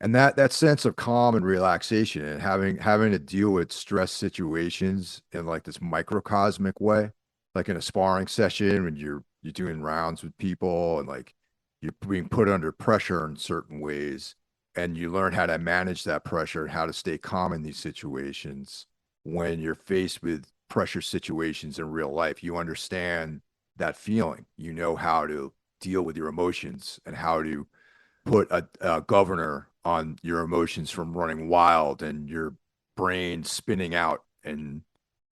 And that sense of calm and relaxation and having to deal with stress situations in like this microcosmic way, like in a sparring session when you're doing rounds with people, and like you're being put under pressure in certain ways, and you learn how to manage that pressure and how to stay calm in these situations. When you're faced with pressure situations in real life, you understand that feeling. You know how to deal with your emotions and how to put a governor on your emotions from running wild and your brain spinning out and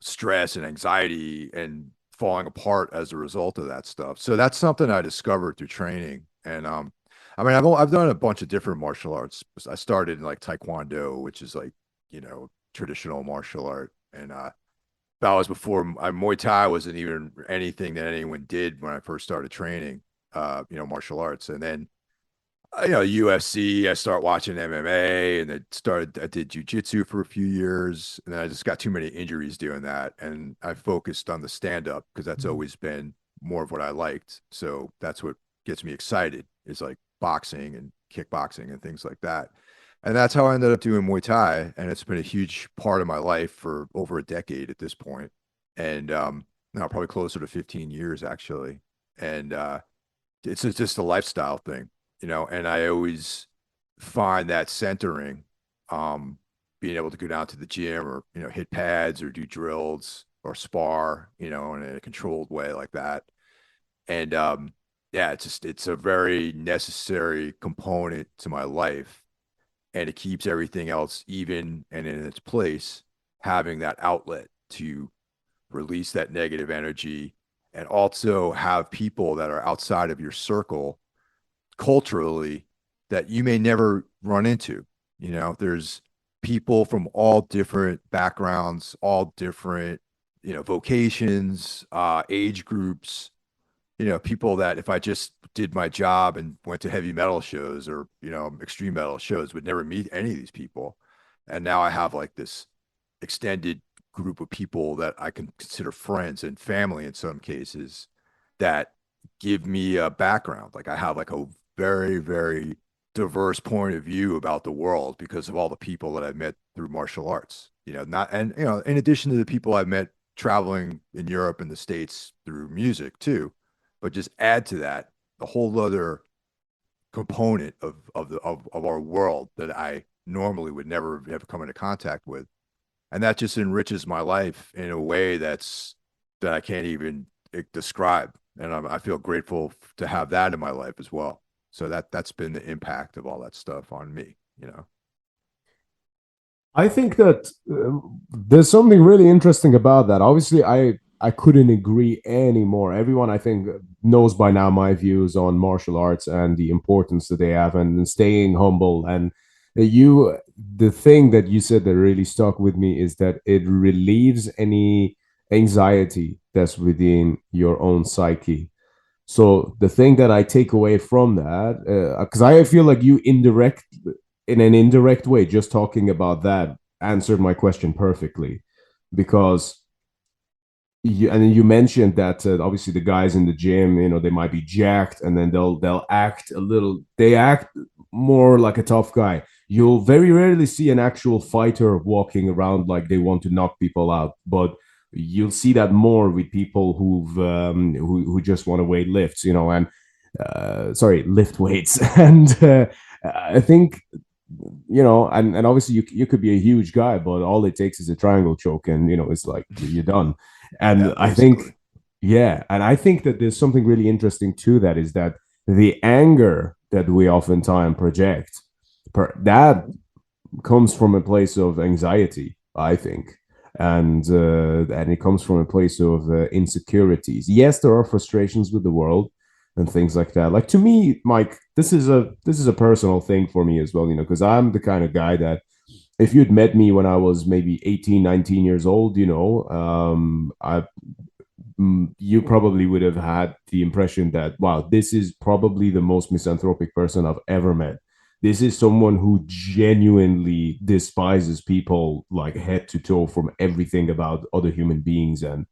stress and anxiety and falling apart as a result of that stuff. So that's something I discovered through training. And I mean, I've done a bunch of different martial arts. I started in like Taekwondo, which is like, traditional martial art. And that was before Muay Thai wasn't even anything that anyone did when I first started training, martial arts. And then UFC. I started watching MMA, and I did jujitsu for a few years, and then I just got too many injuries doing that, and I focused on the stand up because that's always been more of what I liked. So that's what gets me excited, is like boxing and kickboxing and things like that. And that's how I ended up doing Muay Thai, and it's been a huge part of my life for over a decade at this point, and now probably closer to 15 years actually. And it's just a lifestyle thing, and I always find that centering, um, being able to go down to the gym or, hit pads or do drills or spar, in a controlled way like that. And yeah, it's a very necessary component to my life, and it keeps everything else even and in its place, having that outlet to release that negative energy, and also have people that are outside of your circle culturally that you may never run into. There's people from all different backgrounds, all different, vocations, age groups, people that if I just did my job and went to heavy metal shows or, extreme metal shows, would never meet any of these people. And now I have like this extended group of people that I can consider friends and family in some cases, that give me a background. Like I have like a very, very diverse point of view about the world because of all the people that I've met through martial arts. Not and in addition to the people I've met traveling in Europe and the States through music too, but just add to that the whole other component of our world that I normally would never have come into contact with. And that just enriches my life in a way that I can't even describe. And I feel grateful to have that in my life as well. So that's been the impact of all that stuff on me. I think that there's something really interesting about that. Obviously, I couldn't agree anymore. Everyone, I think, knows by now my views on martial arts and the importance that they have, and staying humble. And the thing that you said that really stuck with me is that it relieves any anxiety that's within your own psyche. So the thing that I take away from that, because I feel like you in an indirect way, just talking about that answered my question perfectly, because you mentioned that obviously the guys in the gym, they might be jacked, and then they'll act a little. They act more like a tough guy. You'll very rarely see an actual fighter walking around like they want to knock people out, but you'll see that more with people who just want to weight lifts, and sorry, lift weights, and I think and obviously you could be a huge guy, but all it takes is a triangle choke, and it's like you're done. And Yeah, I think, basically. yeah, and I think that there's something really interesting to that is that the anger that we oftentimes project, that comes from a place of anxiety, I think, and it comes from a place of insecurities. Yes, there are frustrations with the world and things like that. Like to me, Mike, this is a personal thing for me as well, because I'm the kind of guy that if you'd met me when I was maybe 18, 19 years old, you probably would have had the impression that, wow, this is probably the most misanthropic person I've ever met. This is someone who genuinely despises people like head to toe from everything about other human beings and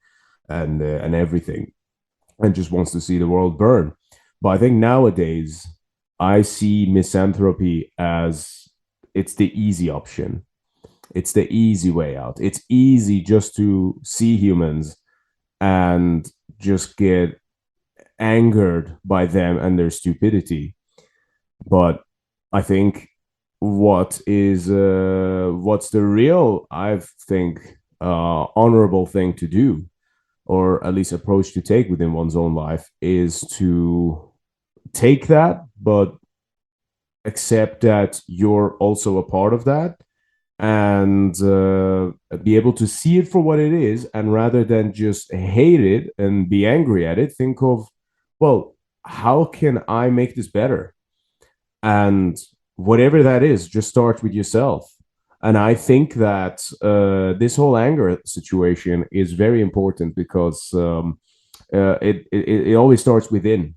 everything, and just wants to see the world burn. But I think nowadays I see misanthropy as it's the easy option. It's the easy way out. It's easy just to see humans and just get angered by them and their stupidity. But I think what's the real, I think, honorable thing to do, or at least approach to take within one's own life, is to take that, but accept that you're also a part of that, and be able to see it for what it is, and rather than just hate it and be angry at it, think of, well, how can I make this better? And whatever that is, just start with yourself. And I think that this whole anger situation is very important because it always starts within,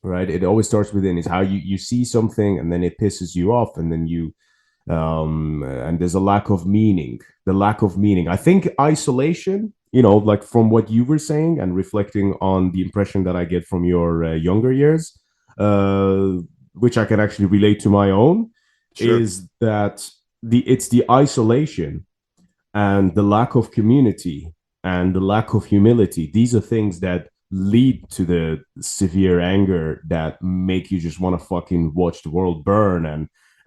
right? It always starts within. Is how you see something and then it pisses you off, and then and there's a lack of meaning. The lack of meaning. I think isolation, like from what you were saying and reflecting on the impression that I get from your younger years, uh, which I can actually relate to my own, Sure. is that it's the isolation and the lack of community and the lack of humility. These are things that lead to the severe anger that make you just want to fucking watch the world burn.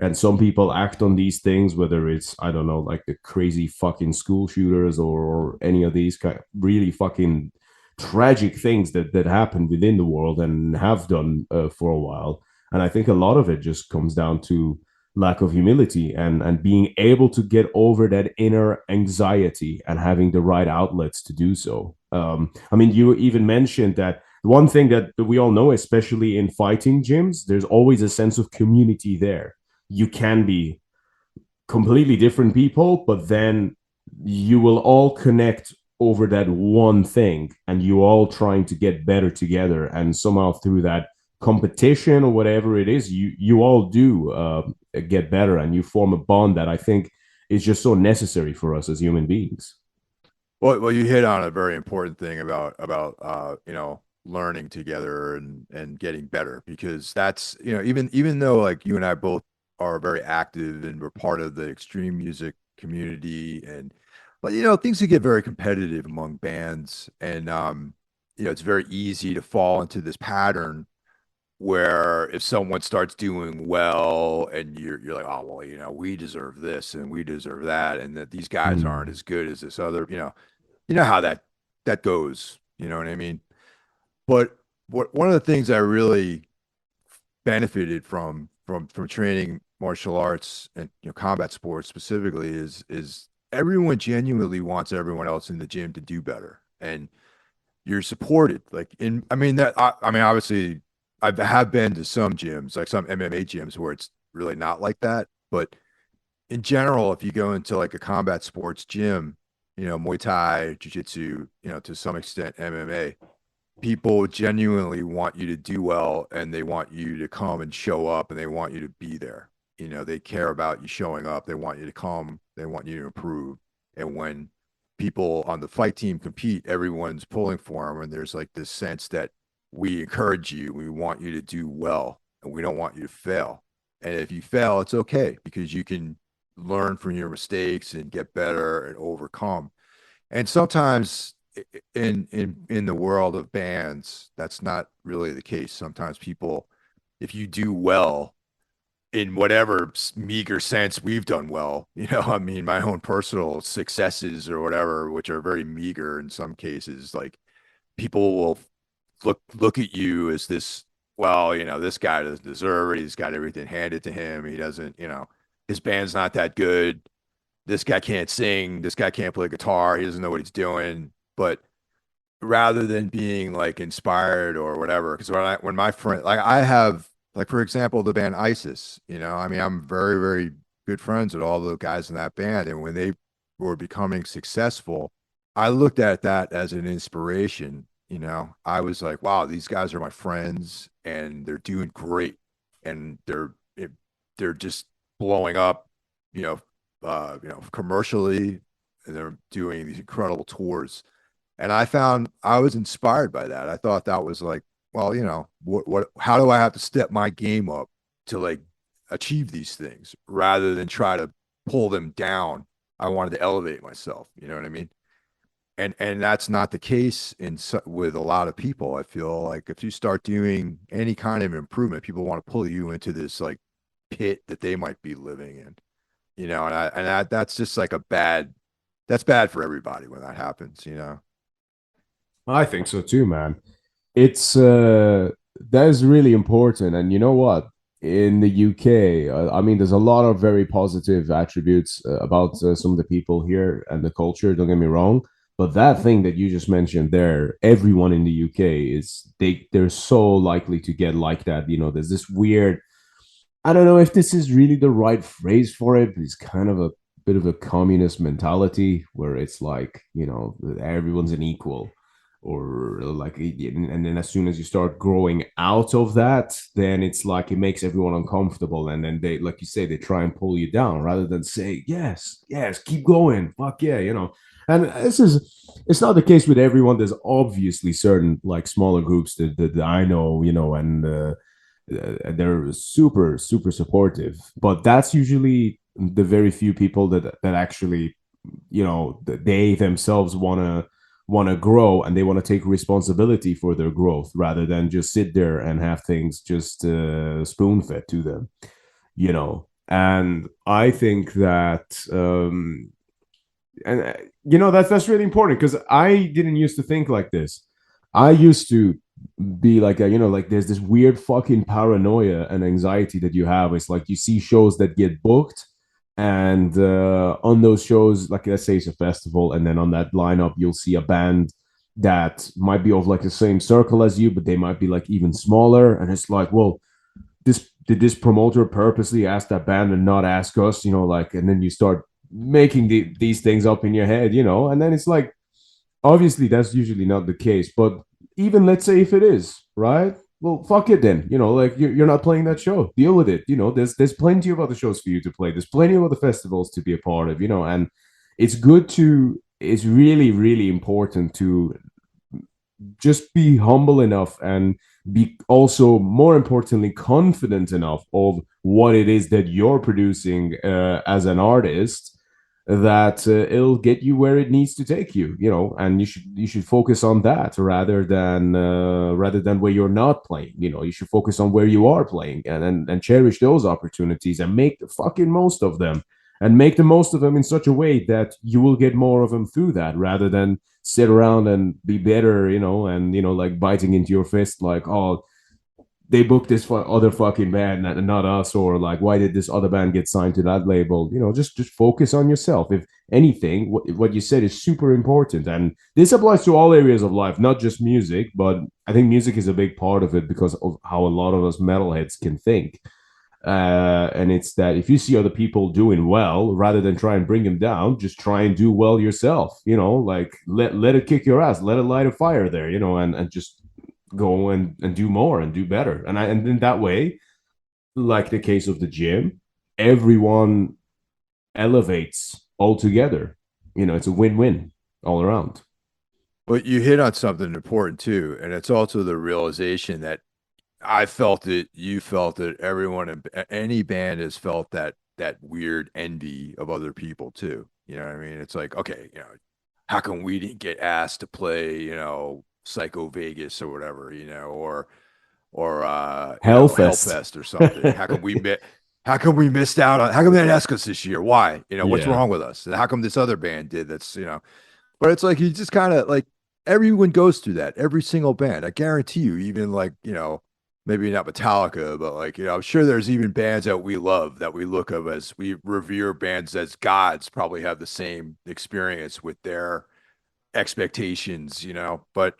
And some people act on these things, whether it's, I don't know, like the crazy fucking school shooters, or any of these kind of really fucking tragic things that happen within the world and have done for a while. And I think a lot of it just comes down to lack of humility and being able to get over that inner anxiety and having the right outlets to do so. I mean, you even mentioned that one thing that we all know, especially in fighting gyms, there's always a sense of community there. You can be completely different people, but then you will all connect over that one thing, and you all trying to get better together, and somehow through that competition or whatever it is, you all do get better, and you form a bond that I think is just so necessary for us as human beings. Well, you hit on a very important thing about learning together and getting better because that's, even though like you and I both are very active and we're part of the extreme music community, and but things can get very competitive among bands, and it's very easy to fall into this pattern where if someone starts doing well and you're like, oh well, we deserve this and we deserve that, and that these guys aren't Mm. as good as this other, how that goes, you know what I mean? But one of the things I really benefited from training martial arts and combat sports specifically is everyone genuinely wants everyone else in the gym to do better, and you're supported. Like I mean obviously I have been to some gyms, like some MMA gyms where it's really not like that, but in general, if you go into like a combat sports gym, Muay Thai, Jiu-Jitsu, to some extent MMA, people genuinely want you to do well and they want you to come and show up and they want you to be there. They care about you showing up. They want you to come. They want you to improve. And when people on the fight team compete, everyone's pulling for them. And there's like this sense that we encourage you. We want you to do well and we don't want you to fail. And if you fail, it's okay because you can learn from your mistakes and get better and overcome. And sometimes in the world of bands, that's not really the case. Sometimes people, if you do well in whatever meager sense we've done well, I mean, my own personal successes or whatever, which are very meager in some cases, like people will look at you as this, well, this guy doesn't deserve it. He's got everything handed to him. He doesn't, his band's not that good. This guy can't sing. This guy can't play guitar. He doesn't know what he's doing. But rather than being like inspired or whatever, because when my friend, like I have, like for example, the band ISIS, I mean, I'm very, very good friends with all the guys in that band. And when they were becoming successful, I looked at that as an inspiration. I was like, wow, these guys are my friends and they're doing great and they're just blowing up, you know, commercially, and they're doing these incredible tours. And I found I was inspired by that. I thought that was like, well, how do I have to step my game up to like achieve these things rather than try to pull them down? I wanted to elevate myself. You know what I mean? And that's not the case with a lot of people. I feel like if you start doing any kind of improvement, people want to pull you into this like pit that they might be living in. That's just like that's bad for everybody when that happens. I think so too, man. It's that is really important, and you know what? In the UK, I mean, there's a lot of very positive attributes about some of the people here and the culture. Don't get me wrong, but that thing that you just mentioned there, everyone in the UK is they're so likely to get like that. There's this weird. I don't know if this is really the right phrase for it, but it's kind of a bit of a communist mentality where it's like, everyone's an equal, or like, and then as soon as you start growing out of that, then it's like it makes everyone uncomfortable. And then they, like you say, they try and pull you down rather than say, yes, yes, keep going. Fuck yeah. And it's not the case with everyone. There's obviously certain like smaller groups that I know, and they're super super supportive, but that's usually the very few people that actually they themselves want to grow, and they want to take responsibility for their growth rather than just sit there and have things just spoon fed to them. And I think that and that's really important, because I didn't used to think like this. I used to be like like there's this weird fucking paranoia and anxiety that you have. It's like you see shows that get booked, and on those shows, like let's say it's a festival, and then on that lineup you'll see a band that might be of like the same circle as you, but they might be like even smaller, and it's like, well, did this promoter purposely ask that band and not ask us, like, and then you start making these things up in your head, and then it's like, obviously that's usually not the case, but even let's say if it is, right? Well, fuck it then. Like you're not playing that show. Deal with it. There's plenty of other shows for you to play. There's plenty of other festivals to be a part of. And it's good to. It's really really important to just be humble enough and be also more importantly confident enough of what it is that you're producing as an artist, that it'll get you where it needs to take you, and you should focus on that rather than where you're not playing. You should focus on where you are playing, and cherish those opportunities and make the fucking most of them, and make the most of them in such a way that you will get more of them through that, rather than sit around and be better, and like biting into your fist, like, oh, they booked this other fucking band and not us, or like, why did this other band get signed to that label? Just focus on yourself. If anything, what you said is super important, and this applies to all areas of life, not just music. But I think music is a big part of it because of how a lot of us metalheads can think. And it's that if you see other people doing well, rather than try and bring them down, just try and do well yourself. Like let it kick your ass, let it light a fire there, and just go and do more and do better. And in that way, like the case of the gym, everyone elevates all together. It's a win-win all around. But you hit on something important too, and it's also the realization that I felt it, you felt it, everyone in any band has felt that weird envy of other people too. You know what I mean? It's like, okay, how come we didn't get asked to play, Psycho Vegas or whatever, or Hellfest. Hellfest or something? How come we missed out on, how come they didn't ask us this year? Why? What's Yeah. wrong with us? And how come this other band did? But it's like you just kind of like everyone goes through that. Every single band. I guarantee you, even like, maybe not Metallica, but like, I'm sure there's even bands that we love that we look of as we revere bands as gods, probably have the same experience with their expectations, but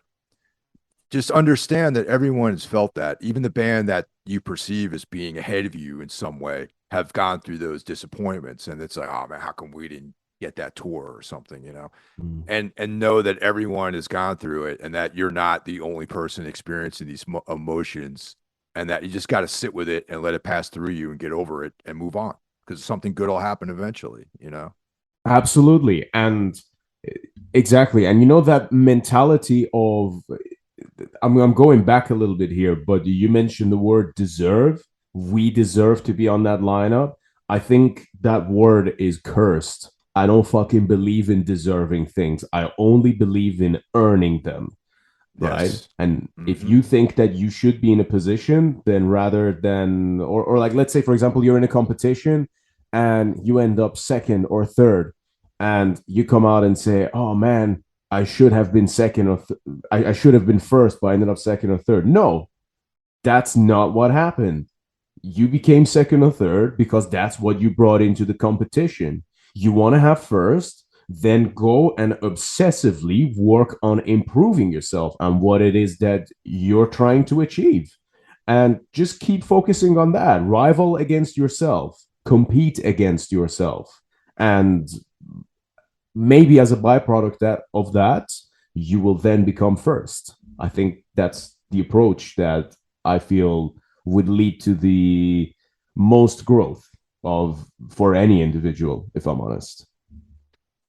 just understand that everyone has felt that. Even the band that you perceive as being ahead of you in some way have gone through those disappointments. And it's like, oh man, how come we didn't get that tour or something? Mm. And know that everyone has gone through it and that you're not the only person experiencing these emotions, and that you just got to sit with it and let it pass through you and get over it and move on, because something good will happen eventually. Absolutely. And exactly. And that mentality of, I'm going back a little bit here, but you mentioned the word deserve. We deserve to be on that lineup. I think that word is cursed. I don't fucking believe in deserving things. I only believe in earning them, right? Yes. And if Mm-hmm. you think that you should be in a position, then rather than, or like, let's say, for example, you're in a competition and you end up second or third, and you come out and say, oh man, I should have been second, or I should have been first, but I ended up second or third. No, that's not what happened. You became second or third because that's what you brought into the competition. You want to have first, then go and obsessively work on improving yourself and what it is that you're trying to achieve. And just keep focusing on that. Rival against yourself, compete against yourself. And maybe as a byproduct of that, you will then become first. I think that's the approach that I feel would lead to the most growth of for any individual, if I'm honest.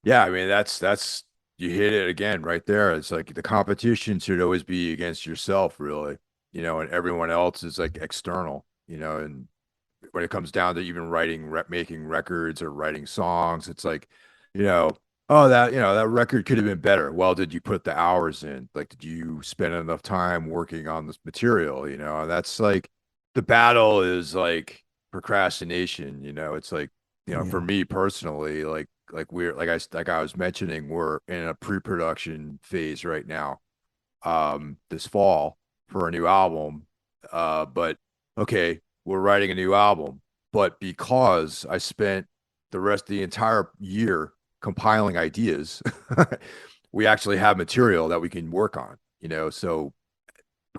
Yeah, I mean that's you hit it again right there. It's like the competition should always be against yourself, really, and everyone else is like external. And when it comes down to even making records or writing songs, it's like, you know, oh, that record could have been better. Well, did you put the hours in? Like, did you spend enough time working on this material? And that's like the battle is like procrastination. It's like, for Yeah. me personally, like we're like I was mentioning, we're in a pre-production phase right now, this fall for a new album. But okay, we're writing a new album, but because I spent the rest of the entire year compiling ideas, we actually have material that we can work on. So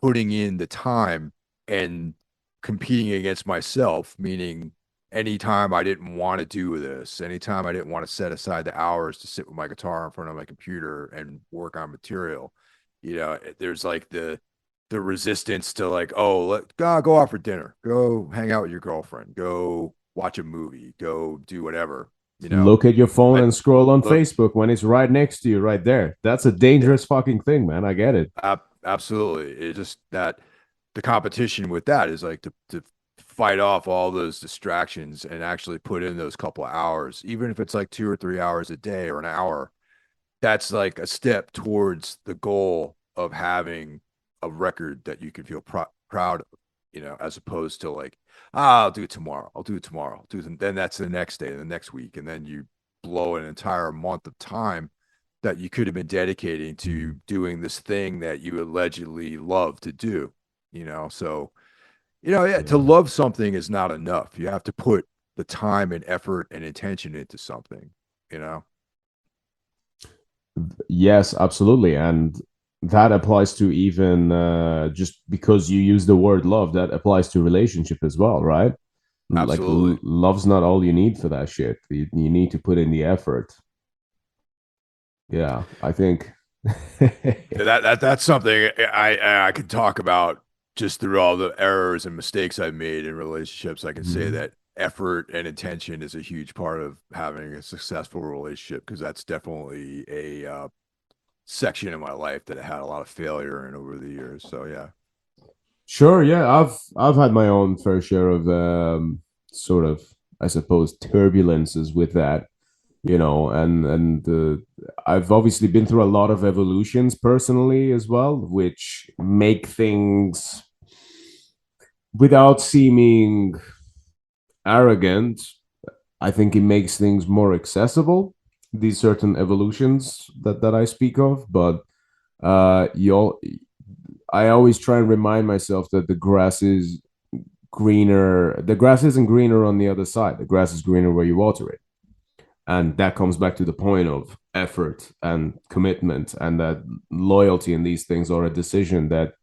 putting in the time and competing against myself, meaning anytime I didn't want to do this, anytime I didn't want to set aside the hours to sit with my guitar in front of my computer and work on material, there's like the resistance to like, oh, go out for dinner, go hang out with your girlfriend, go watch a movie, go do whatever. You know, Look at your phone I and scroll on look, Facebook when it's right next to you, right there. That's a yeah, dangerous fucking thing, man. I get it. absolutely. It's just that the competition with that is like to fight off all those distractions and actually put in those couple of hours, even if it's like 2 or 3 hours a day or an hour. That's like a step towards the goal of having a record that you can feel proud of, as opposed to like, I'll do it tomorrow. I'll do it tomorrow. Then that's the next day, the next week. And then you blow an entire month of time that you could have been dedicating to doing this thing that you allegedly love to do, So, yeah, to Yeah. love something is not enough. You have to put the time and effort and intention into something, you know? Yes, absolutely. And that applies to even just because you use the word love, that applies to relationship as well, right? Like Absolutely. love's not all you need for that shit. You need to put in the effort. Yeah, I think. That's something I could talk about just through all the errors and mistakes I've made in relationships. I can say Mhm. that effort and intention is a huge part of having a successful relationship because that's definitely a section in my life that I had a lot of failure in over the years. So yeah, Sure, yeah, I've had my own fair share of sort of, I suppose, turbulences with that, and I've obviously been through a lot of evolutions personally as well, which make things, without seeming arrogant, I think it makes things more accessible. These certain evolutions that I speak of, but you I always try and remind myself that the grass isn't greener on the other side. The grass is greener where you water it. And that comes back to the point of effort and commitment, and that loyalty in these things are a decision that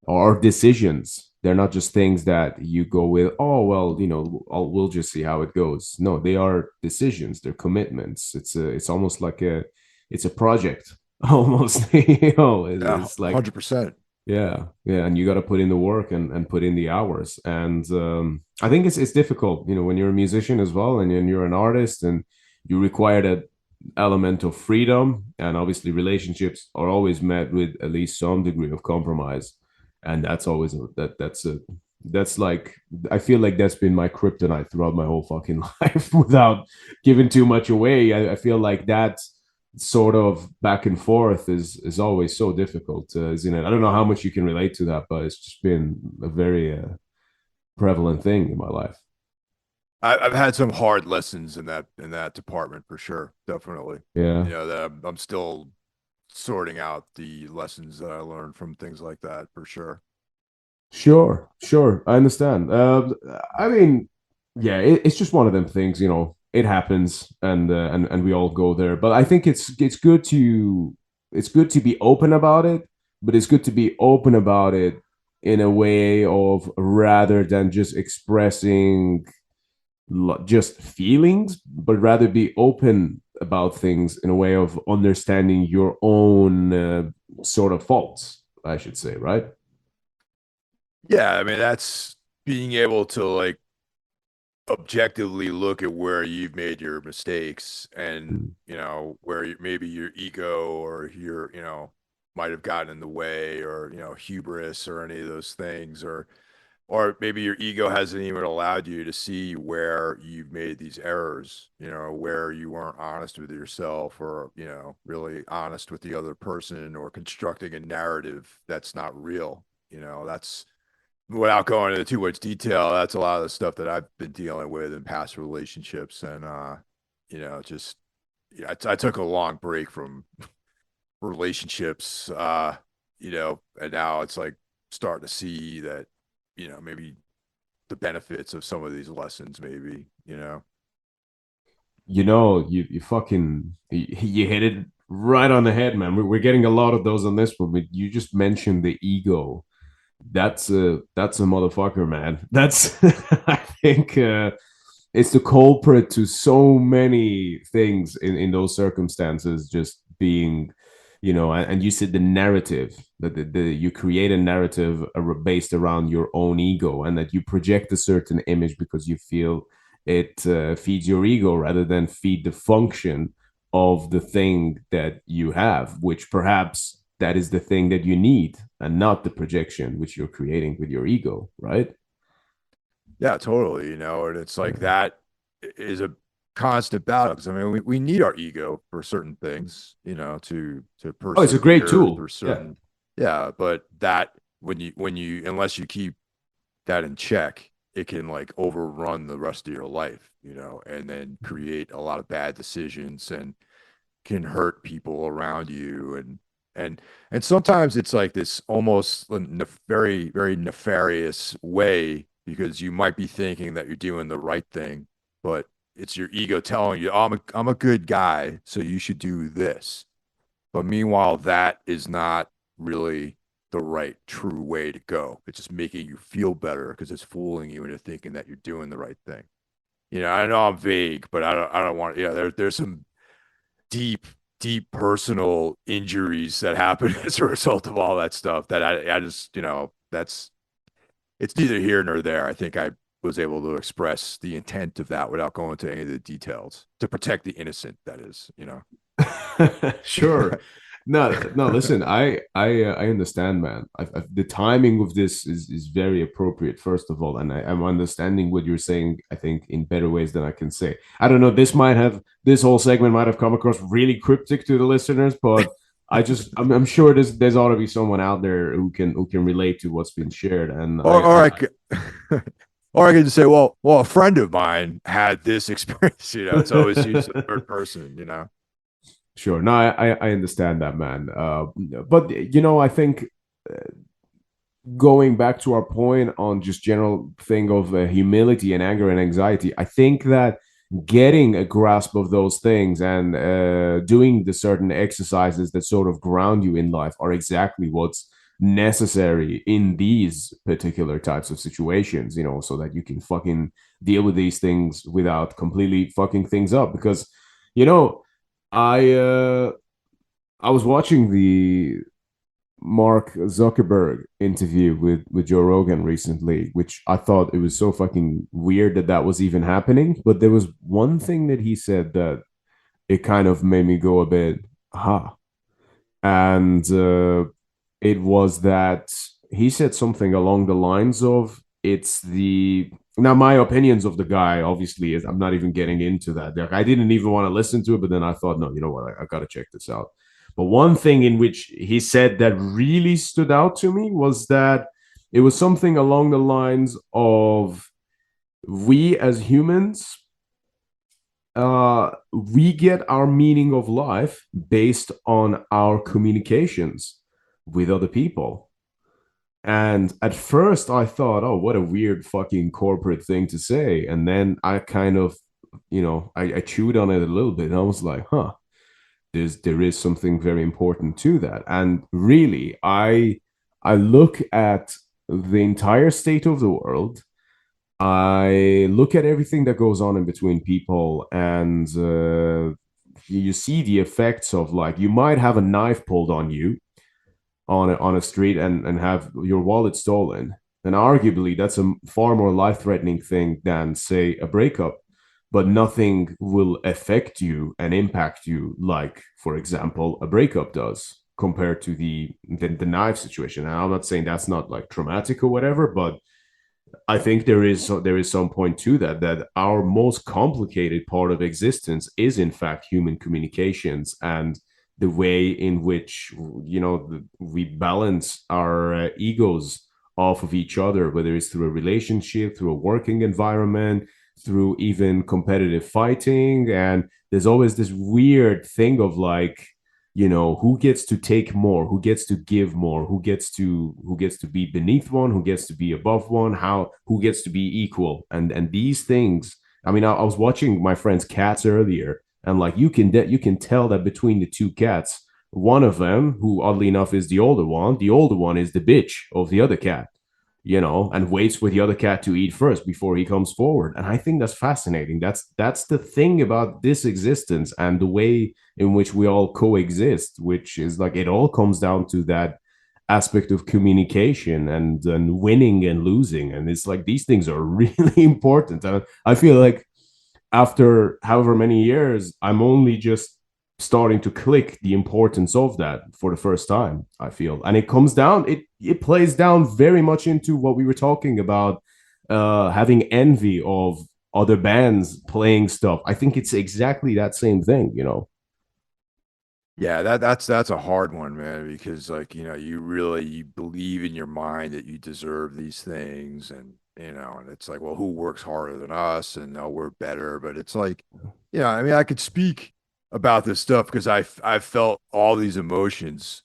are decisions. They're not just things that you go with, oh, well, we'll just see how it goes. No, they are decisions, they're commitments. It's almost like it's a project almost. yeah, It's like, 100%. yeah, yeah, and you got to put in the work and put in the hours. And I think it's difficult, when you're a musician as well, and you're an artist, and you require that element of freedom. And obviously, relationships are always met with at least some degree of compromise, and that's always that's like, I feel like that's been my kryptonite throughout my whole fucking life. Without giving too much away, I feel like that sort of back and forth is always so difficult, isn't it? I don't know how much you can relate to that, but it's just been a very prevalent thing in my life. I've had some hard lessons in that department for sure, definitely. Yeah. That I'm still sorting out the lessons that I learned from things like that for sure. Sure, sure. I understand. I mean, yeah, it's just one of them things, it happens, and we all go there. But I think it's good to be open about it, but it's good to be open about it in a way of, rather than just expressing just feelings, but rather be open about things in a way of understanding your own sort of faults, I should say, right? Yeah, I mean that's being able to like objectively look at where you've made your mistakes and Mm. where maybe your ego or your might have gotten in the way or hubris or any of those things or maybe your ego hasn't even allowed you to see where you've made these errors, where you weren't honest with yourself or really honest with the other person or constructing a narrative that's not real. That's without going into too much detail, that's a lot of the stuff that I've been dealing with in past relationships. And, just, I took a long break from relationships, and now it's like starting to see that, maybe the benefits of some of these lessons, maybe. You fucking you hit it right on the head, man. We're getting a lot of those on this one, but you just mentioned the ego. That's a motherfucker, man. That's I think it's the culprit to so many things in those circumstances, just being, and you said the narrative that you create a narrative based around your own ego, and that you project a certain image because you feel it feeds your ego rather than feed the function of the thing that you have, which perhaps that is the thing that you need and not the projection which you're creating with your ego, right? Yeah, totally. And it's like Yeah. that is a constant battle because I mean we need our ego for certain things, to Oh, it's a great persevere tool. through Yeah. certain, yeah, but that when you unless you keep that in check, it can like overrun the rest of your life, and then create a lot of bad decisions and can hurt people around you and sometimes it's like this almost very very nefarious way because you might be thinking that you're doing the right thing, but it's your ego telling you, oh, I'm a good guy, so you should do this. But meanwhile, that is not really the right true way to go. It's just making you feel better because it's fooling you into thinking that you're doing the right thing. I know I'm vague, but I don't want, there's some deep, deep personal injuries that happen as a result of all that stuff that I just, it's neither here nor there. I think I was able to express the intent of that without going into any of the details to protect the innocent, that is. Sure. No, no. Listen, I understand, man. The timing of this is very appropriate, first of all, and I'm understanding what you're saying. I think in better ways than I can say. I don't know. This whole segment might have come across really cryptic to the listeners, but I'm sure there's ought to be someone out there who can relate to what's been shared, and or or I could, or I could just say, well, a friend of mine had this experience. It's always used the third person. sure. No, I understand that, man. But I think going back to our point on just general thing of humility and anger and anxiety, I think that getting a grasp of those things and doing the certain exercises that sort of ground you in life are exactly what's necessary in these particular types of situations, so that you can fucking deal with these things without completely fucking things up. Because, you know, I uh, I was watching the Mark Zuckerberg interview with Joe Rogan recently, which I thought it was so fucking weird that that was even happening. But there was one thing that he said that it kind of made me go a bit, aha. And it was that he said something along the lines of, it's the now my opinions of the guy obviously is, I'm not even getting into that. Like, I didn't even want to listen to it, but then I thought, no, you know what, I got to check this out. But one thing in which he said that really stood out to me was that it was something along the lines of, we as humans, we get our meaning of life based on our communications with other people. And at first I thought, oh, what a weird fucking corporate thing to say. And then I kind of, I chewed on it a little bit and I was like, huh, there is something very important to that. And really, I look at the entire state of the world. I look at everything that goes on in between people, and you see the effects of, like, you might have a knife pulled on you on a street and have your wallet stolen. And arguably, that's a far more life threatening thing than, say, a breakup. But nothing will affect you and impact you like, for example, a breakup does compared to the knife situation. And I'm not saying that's not like traumatic or whatever, but I think there is some point to that our most complicated part of existence is in fact human communications, and the way in which we balance our egos off of each other, whether it's through a relationship, through a working environment, through even competitive fighting. And there's always this weird thing of, like, who gets to take more, who gets to give more, who gets to be beneath one, who gets to be above one, who gets to be equal. And these things, I mean, I was watching my friend's cats earlier, and like, you can tell that between the two cats, one of them, who oddly enough is the older one is the bitch of the other cat, and waits for the other cat to eat first before he comes forward. And I think that's fascinating. That's the thing about this existence and the way in which we all coexist, which is like, it all comes down to that aspect of communication and winning and losing. And it's like, these things are really important. And I feel like after however many years, I'm only just starting to click the importance of that for the first time, I feel. And it comes down, it plays down very much into what we were talking about, having envy of other bands playing stuff. I think it's exactly that same thing, you know. Yeah, that's a hard one, man, because like, you really you believe in your mind that you deserve these things and and it's like, well, who works harder than us? And no, we're better. But it's like, I mean, I could speak about this stuff because I've felt all these emotions,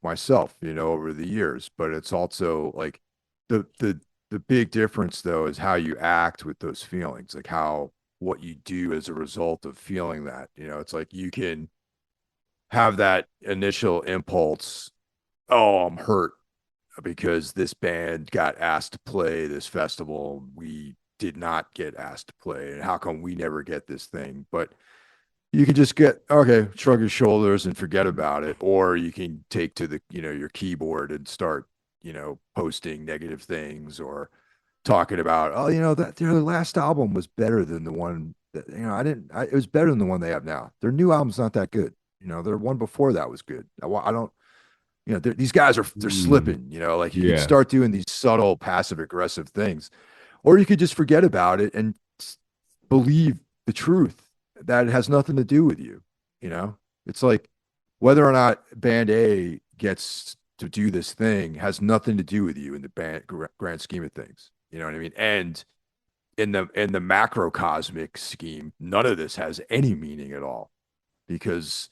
myself, over the years. But it's also like the big difference though is how you act with those feelings, like how what you do as a result of feeling that. It's like you can have that initial impulse. Oh, I'm hurt because this band got asked to play this festival. We did not get asked to play. And how come we never get this thing? But you can just okay, shrug your shoulders and forget about it. Or you can take to your keyboard and start, posting negative things or talking about, oh, that their last album was better than the one that, it was better than the one they have now. Their new album's not that good. Their one before that was good. I don't, these guys they're Mm, slipping, like you could yeah. start doing these subtle passive aggressive things, or you could just forget about it and believe the truth that it has nothing to do with you. You know, it's like whether or not band A gets to do this thing has nothing to do with you in the grand scheme of things. You know what I mean? And in the macrocosmic scheme, none of this has any meaning at all because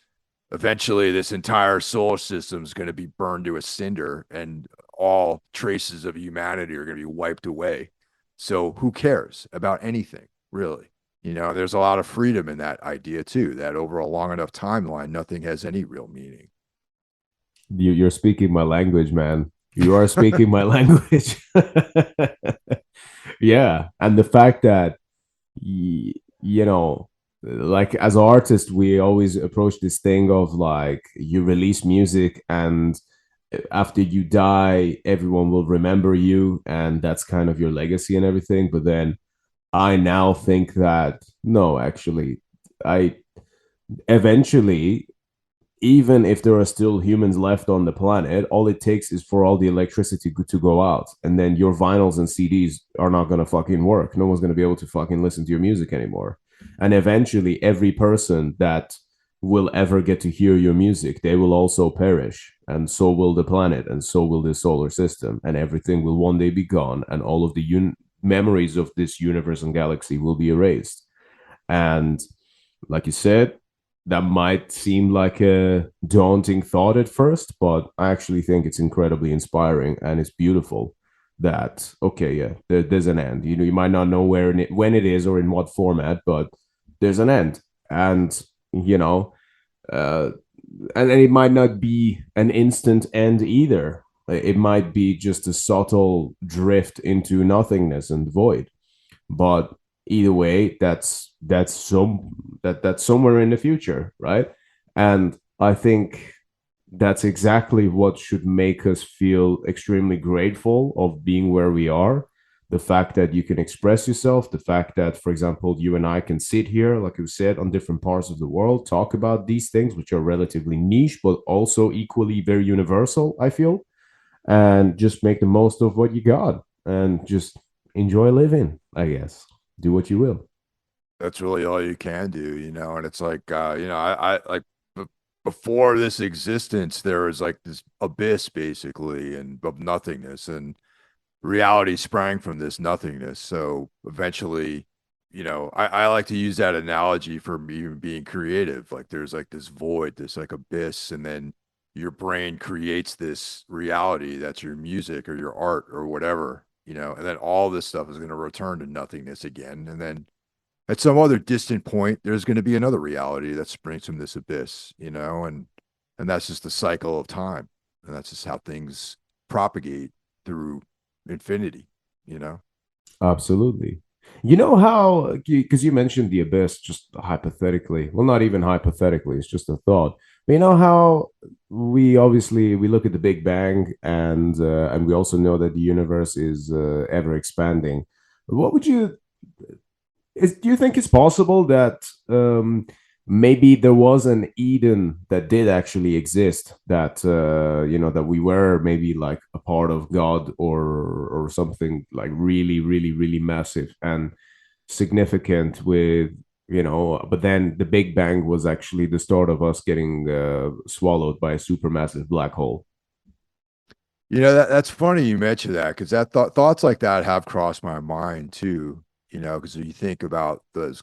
eventually this entire solar system is going to be burned to a cinder and all traces of humanity are going to be wiped away. So who cares about anything, really? There's a lot of freedom in that idea too, that over a long enough timeline, nothing has any real meaning. You're speaking my language, man. You are speaking my language. Yeah. And the fact that, you know, like as artists, we always approach this thing of like you release music and after you die, everyone will remember you, and that's kind of your legacy and everything. But then I now think that no, actually, I eventually, even if there are still humans left on the planet, all it takes is for all the electricity to go out, and then your vinyls and CDs are not gonna fucking work. No one's gonna be able to fucking listen to your music anymore. And eventually, every person that will ever get to hear your music, they will also perish, and so will the planet, and so will the solar system, and everything will one day be gone, and all of the memories of this universe and galaxy will be erased. And like you said, that might seem like a daunting thought at first, but I actually think it's incredibly inspiring and it's beautiful that, okay, yeah, there's an end. You might not know when it is or in what format, but there's an end. And, you know, uh, and it might not be an instant end either. It might be just a subtle drift into nothingness and void. But either way, that's somewhere in the future, right? And I think that's exactly what should make us feel extremely grateful of being where we are. The fact that you can express yourself, the fact that, for example, you and I can sit here, like you said, on different parts of the world, talk about these things, which are relatively niche, but also equally very universal, I feel, and just make the most of what you got and just enjoy living, I guess. Do what you will. That's really all you can do, and it's like, I like before this existence, there was like this abyss basically and of nothingness, and reality sprang from this nothingness. So eventually, I like to use that analogy for me being creative. Like there's like this void, this like abyss, and then your brain creates this reality that's your music or your art or whatever, and then all this stuff is going to return to nothingness again. And then at some other distant point, there's going to be another reality that springs from this abyss, and that's just the cycle of time. And that's just how things propagate through infinity, you know? Absolutely. You know how, because you mentioned the abyss just hypothetically. Well, not even hypothetically, it's just a thought. But you know how we look at the Big Bang and we also know that the universe is ever expanding. What would you Do you think it's possible that maybe there was an Eden that did actually exist? That that we were maybe like a part of God or something like really, really, really massive and significant with but then the Big Bang was actually the start of us getting swallowed by a supermassive black hole. That's funny you mentioned that because thoughts like that have crossed my mind too. Because you think about those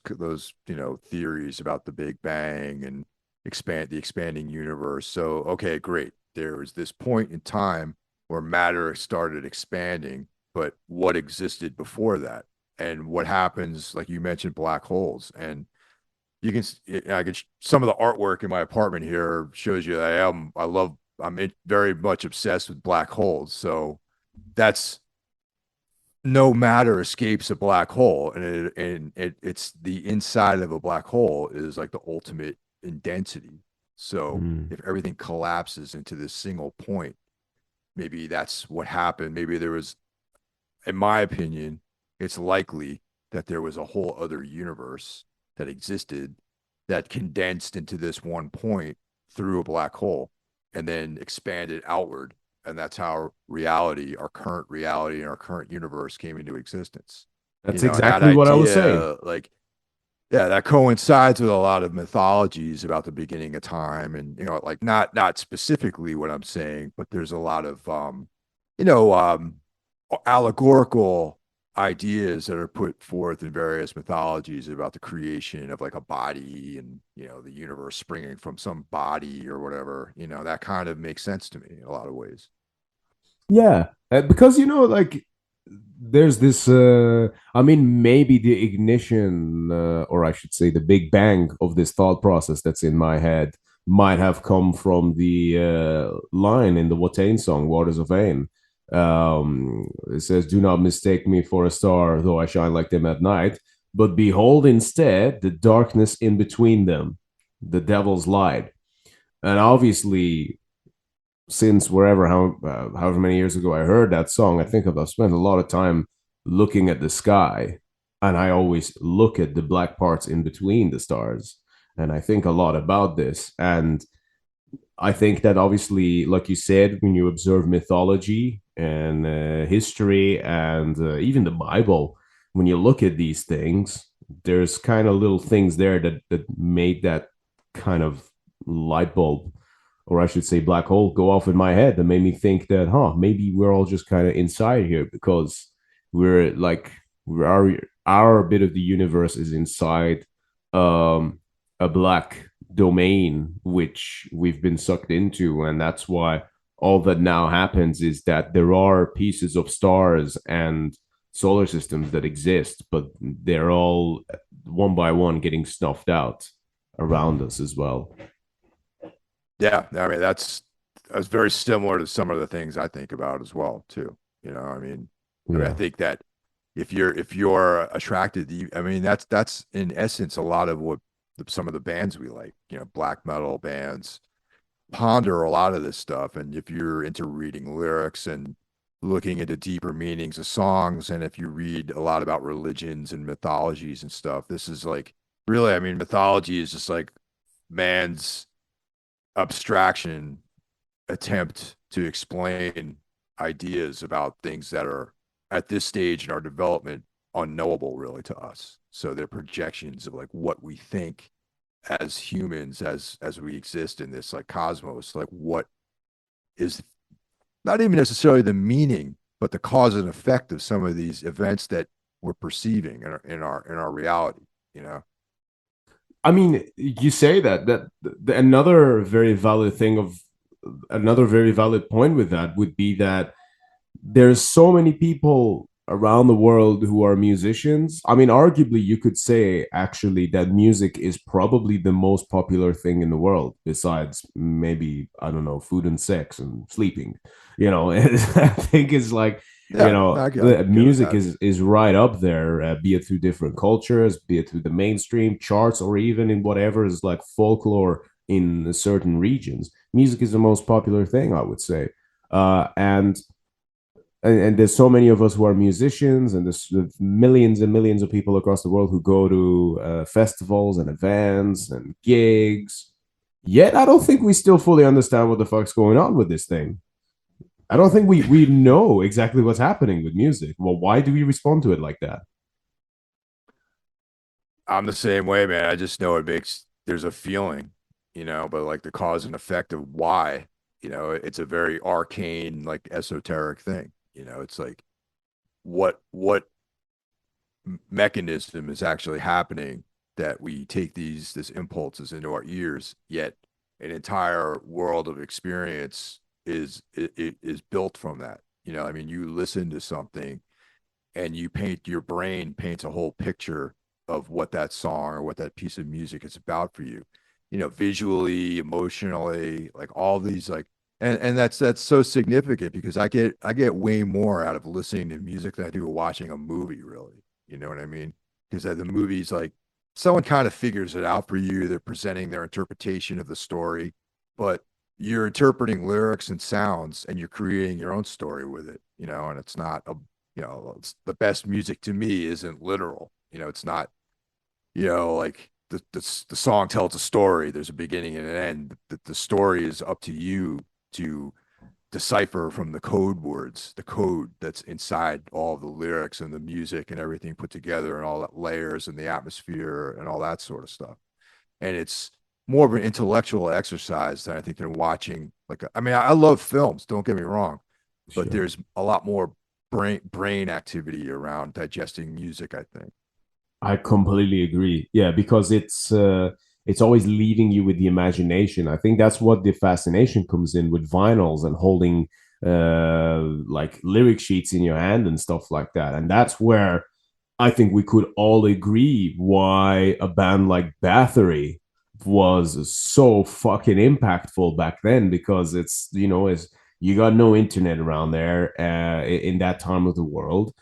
theories about the Big Bang and the expanding universe. So okay, great. There was this point in time where matter started expanding, but what existed before that? And what happens, like you mentioned, black holes. And you can some of the artwork in my apartment here shows you that very much obsessed with black holes. So that's no matter escapes a black hole, it's the inside of a black hole is like the ultimate in density. So Mm. if everything collapses into this single point, maybe that's what happened. Maybe there was, in my opinion, it's likely that there was a whole other universe that existed that condensed into this one point through a black hole and then expanded outward. And that's how our current reality and our current universe came into existence. That's And that exactly what I was saying. idea, like, yeah, that coincides with a lot of mythologies about the beginning of time. And, like not specifically what I'm saying, but there's a lot of, you know, um, allegorical ideas that are put forth in various mythologies about the creation of like a body and the universe springing from some body or whatever. That kind of makes sense to me in a lot of ways. Yeah, because like there's this. I mean, maybe the ignition, or I should say, the Big Bang of this thought process that's in my head might have come from the line in the Watain song "Waters of Ain." It says, "Do not mistake me for a star, though I shine like them at night. But behold, instead, the darkness in between them, the devil's light." And obviously, since however many years ago I heard that song, I think I've spent a lot of time looking at the sky, and I always look at the black parts in between the stars, and I think a lot about this. And I think that obviously, like you said, when you observe mythology and history and even the Bible, when you look at these things, there's kind of little things there that made that kind of light bulb, or I should say, black hole, go off in my head. That made me think that, maybe we're all just kind of inside here because we're like our bit of the universe is inside a black domain which we've been sucked into, and that's why all that now happens is that there are pieces of stars and solar systems that exist, but they're all one by one getting snuffed out around us as well. Yeah, I mean that's very similar to some of the things I think about as well too. I Yeah. think that if you're attracted to, I mean that's in essence a lot of what some of the bands we like, black metal bands ponder a lot of this stuff. And if you're into reading lyrics and looking into deeper meanings of songs, and if you read a lot about religions and mythologies and stuff, this is like really, I mean, mythology is just like man's abstraction attempt to explain ideas about things that are at this stage in our development unknowable really to us. So they're projections of like what we think as humans as we exist in this like cosmos, like what is not even necessarily the meaning but the cause and effect of some of these events that we're perceiving in our reality. I mean, you say that another very valid thing of another very valid point with that would be that there's so many people around the world who are musicians. I mean, arguably, you could say actually that music is probably the most popular thing in the world, besides maybe, I don't know, food and sex and sleeping. I think it's like, Yeah, I'm good with music that. is right up there, be it through different cultures, be it through the mainstream charts, or even in whatever is like folklore in certain regions. Music is the most popular thing, I would say. And and there's so many of us who are musicians, and there's millions and millions of people across the world who go to festivals and events and gigs. Yet I don't think we still fully understand what the fuck's going on with this thing. I don't think we know exactly what's happening with music. Well, why do we respond to it like that? I'm the same way, man. I just know it makes there's a feeling, but like the cause and effect of why, it's a very arcane, like esoteric thing. It's like what mechanism is actually happening that we take this impulses into our ears, yet an entire world of experience is built from that. I mean, you listen to something and your brain paints a whole picture of what that song or what that piece of music is about for you, visually, emotionally, like all these like, and that's so significant because I get way more out of listening to music than I do watching a movie, really. You know what I mean? Because the movie's like someone kind of figures it out for you. They're presenting their interpretation of the story, but you're interpreting lyrics and sounds and you're creating your own story with it, and it's not a it's the best music to me isn't literal. It's not, like the song tells a story. There's a beginning and an end. The story is up to you to decipher from the code words, the code that's inside all the lyrics and the music and everything put together and all that layers and the atmosphere and all that sort of stuff. And it's more of an intellectual exercise than I think than watching I mean, I love films, don't get me wrong, but Sure. there's a lot more brain activity around digesting music, I think. I completely agree. Yeah, because it's always leaving you with the imagination. I think that's what the fascination comes in with vinyls and holding like lyric sheets in your hand and stuff like that. And that's where I think we could all agree why a band like Bathory was so fucking impactful back then, because it's you got no internet around there in that time of the world,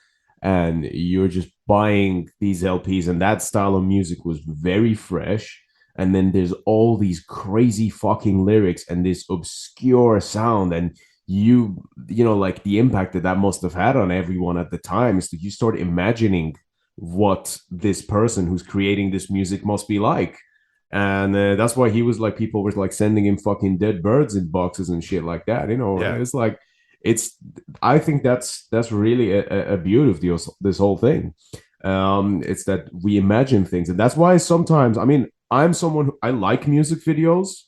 and you're just buying these LPs, and that style of music was very fresh. And then there's all these crazy fucking lyrics and this obscure sound, and like the impact that must have had on everyone at the time is that you start imagining what this person who's creating this music must be like. And that's why he was like, people were like sending him fucking dead birds in boxes and shit like that. Yeah. It's like, it's, I think that's really a beauty of this whole thing. It's that we imagine things. And that's why sometimes, I mean, I'm someone I like music videos,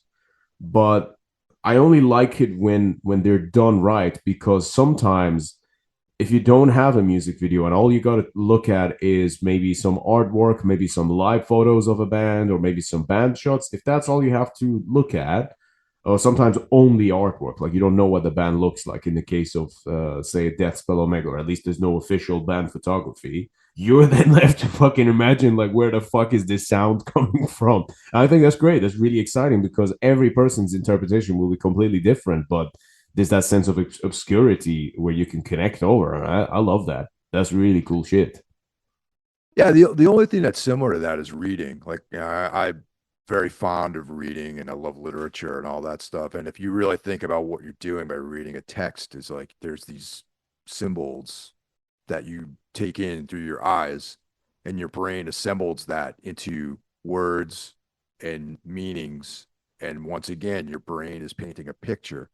but I only like it when they're done right, because sometimes if you don't have a music video and all you got to look at is maybe some artwork, maybe some live photos of a band, or maybe some band shots, if that's all you have to look at, or sometimes only artwork, like you don't know what the band looks like in the case of, say, Deathspell Omega, or at least there's no official band photography, you're then left to fucking imagine, like, where the fuck is this sound coming from? And I think that's great. That's really exciting because every person's interpretation will be completely different, but there's that sense of obscurity where you can connect over. I love that. That's really cool shit. Yeah, the only thing that's similar to that is reading. Like, I'm very fond of reading and I love literature and all that stuff. And if you really think about what you're doing by reading a text, is like there's these symbols that you take in through your eyes, and your brain assembles that into words and meanings. And once again, your brain is painting a picture.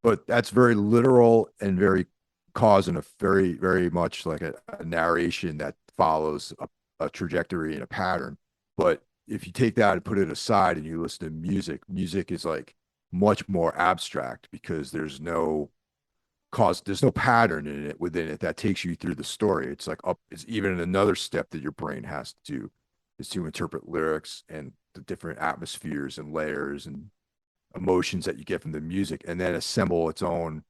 But that's very literal and very cause and a very, very much like a narration that follows a trajectory and a pattern. But if you take that and put it aside and you listen to music, music is like much more abstract because there's no pattern in it within it that takes you through the story. It's like it's even another step that your brain has to do is to interpret lyrics and the different atmospheres and layers and emotions that you get from the music and then assemble its own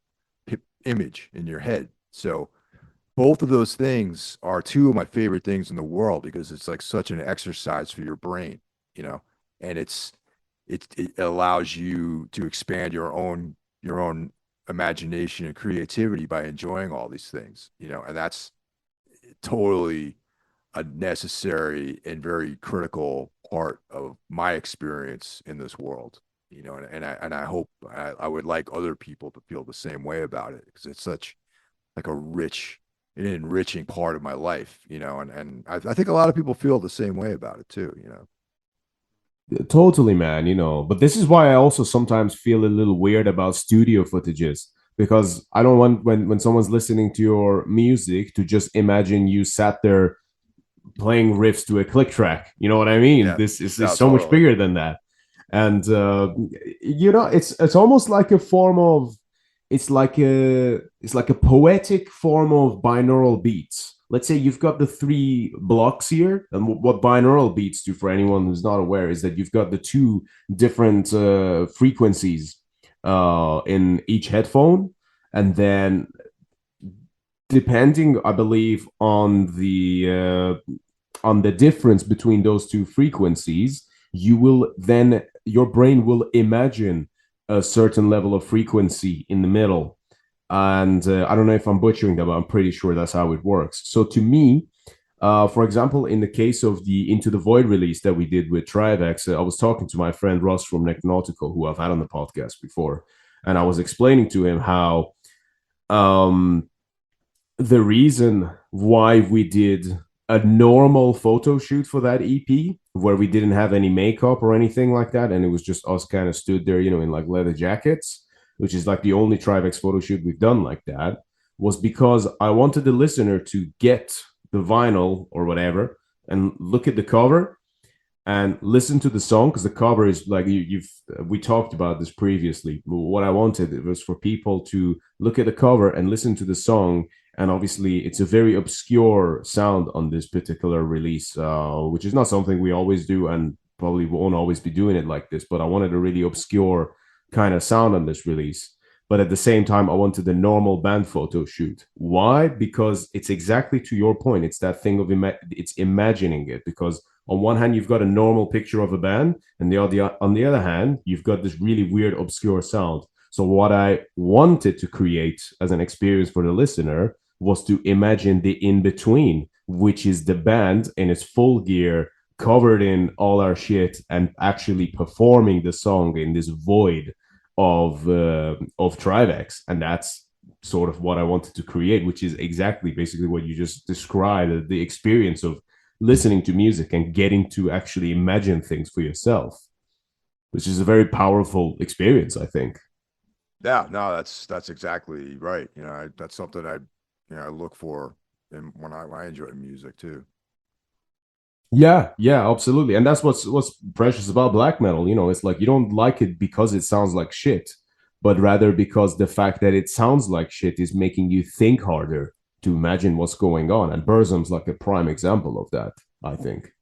image in your head. So both of those things are two of my favorite things in the world because it's like such an exercise for your brain, you know, and it allows you to expand your own imagination and creativity by enjoying all these things, and that's totally a necessary and very critical part of my experience in this world, and I hope I would like other people to feel the same way about it because it's such like an enriching part of my life, and I think a lot of people feel the same way about it too. Totally, man, but this is why I also sometimes feel a little weird about studio footages because I don't want when someone's listening to your music to just imagine you sat there playing riffs to a click track. You know what I mean? Yeah, This is no, so much totally. bigger than that. And it's almost like a form of it's like a poetic form of binaural beats. Let's say you've got the three blocks here, and what binaural beats do, for anyone who's not aware, is that you've got the two different frequencies in each headphone, and then depending, I believe, on the difference between those two frequencies, you will then your brain will imagine a certain level of frequency in the middle. And I don't know if I'm butchering that, but I'm pretty sure that's how it works. So to me, for example, in the case of the Into the Void release that we did with Trivex, I was talking to my friend Ross from Necronautical, who I've had on the podcast before, and I was explaining to him how um, the reason why we did a normal photo shoot for that EP where we didn't have any makeup or anything like that, and it was just us kind of stood there, in like leather jackets, which is like the only Trivex photo shoot we've done like that, was because I wanted the listener to get the vinyl or whatever and look at the cover and listen to the song, because the cover is like you've we talked about this previously. What I wanted, it was for people to look at the cover and listen to the song, and obviously it's a very obscure sound on this particular release, which is not something we always do and probably won't always be doing it like this. But I wanted a really obscure kind of sound on this release. But at the same time, I wanted the normal band photo shoot. Why? Because it's exactly to your point. It's that thing of it's imagining it. Because on one hand, you've got a normal picture of a band, and on the other hand, you've got this really weird, obscure sound. So what I wanted to create as an experience for the listener was to imagine the in between, which is the band in its full gear, covered in all our shit, and actually performing the song in this void of Trivex, and that's sort of what I wanted to create, which is exactly basically what you just described, the experience of listening to music and getting to actually imagine things for yourself, which is a very powerful experience, I think. Yeah, no, that's exactly right. That's something I look for when I enjoy music too. Yeah, yeah, absolutely. And that's what's precious about black metal. It's like you don't like it because it sounds like shit, but rather because the fact that it sounds like shit is making you think harder to imagine what's going on. And Burzum's like a prime example of that, I think.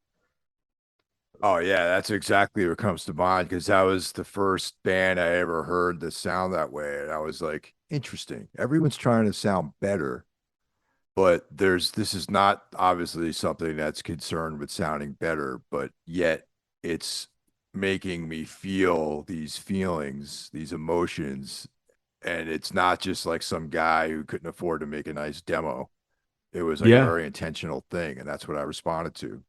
Oh yeah, that's exactly what comes to mind because that was the first band I ever heard that sound that way, and I was like, interesting. Everyone's trying to sound better, but this is not obviously something that's concerned with sounding better, but yet it's making me feel these feelings, these emotions, and it's not just like some guy who couldn't afford to make a nice demo. It was like a Yeah, very intentional thing, and that's what I responded to.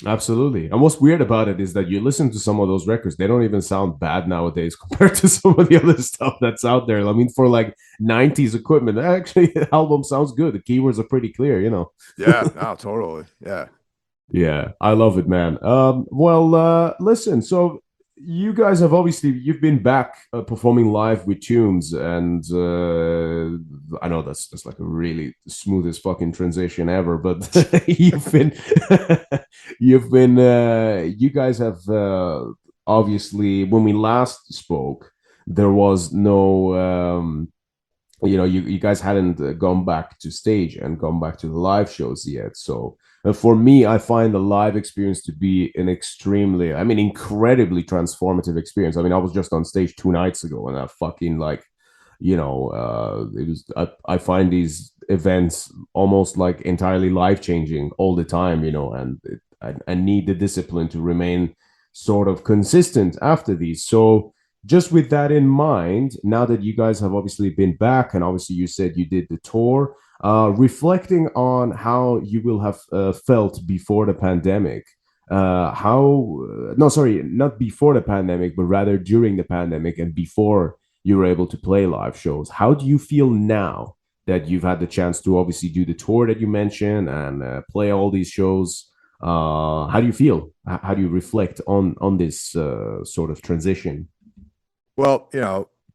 absolutely. And what's weird about it is that you listen to some of those records, they don't even sound bad nowadays compared to some of the other stuff that's out there. I mean, for like 90s equipment, actually, the album sounds good. The keywords are pretty clear. Yeah, no, totally. Yeah. Yeah, I love it, man. Well, listen, so you guys have obviously you've been back performing live with Tunes, and I know that's like a really smoothest fucking transition ever, but you've been you guys have obviously when we last spoke, there was no you guys hadn't gone back to stage and gone back to the live shows yet. So for me, I find the live experience to be an incredibly transformative experience. I mean, I was just on stage 2 nights ago, and I fucking like, it was. I find these events almost like entirely life changing all the time. And I need the discipline to remain sort of consistent after these. So just with that in mind, now that you guys have obviously been back, and obviously you said you did the tour, reflecting on how you will have felt before the pandemic, no, sorry, not before the pandemic, but rather during the pandemic and before you were able to play live shows. How do you feel now? that you've had the chance to obviously do the tour that you mentioned and play all these shows. How do you feel? How do you reflect on this sort of transition? Well,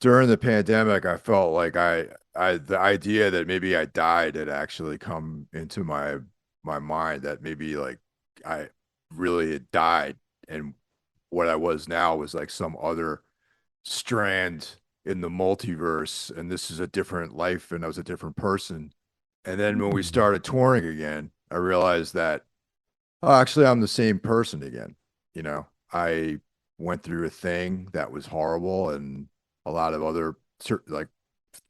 during the pandemic, I felt like the idea that maybe I died had actually come into my mind, that maybe like I really had died, and what I was now was like some other strand in the multiverse, and this is a different life, and I was a different person. And then when we started touring again, I realized that, oh, actually, I'm the same person again. I went through a thing that was horrible, and a lot of other like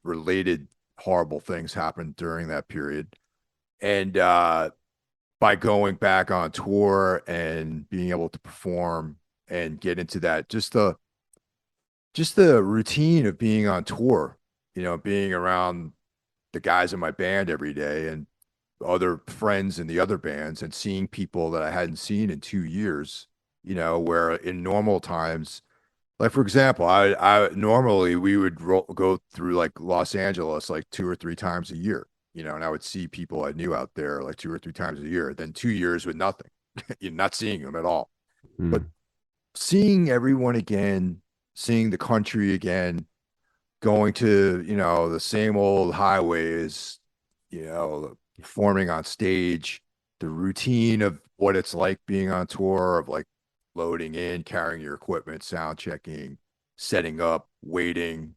related horrible things happened during that period. And by going back on tour and being able to perform and get into that, just the routine of being on tour, being around the guys in my band every day and other friends in the other bands, and seeing people that I hadn't seen in 2 years, where in normal times, like for example, I normally we would go through like Los Angeles like 2 or 3 times a year, and I would see people I knew out there like 2 or 3 times a year. Then 2 years with nothing, you're not seeing them at all. But Mm. seeing everyone again, seeing the country again, going to, the same old highways, performing on stage, the routine of what it's like being on tour, of like loading in, carrying your equipment, sound checking, setting up, waiting.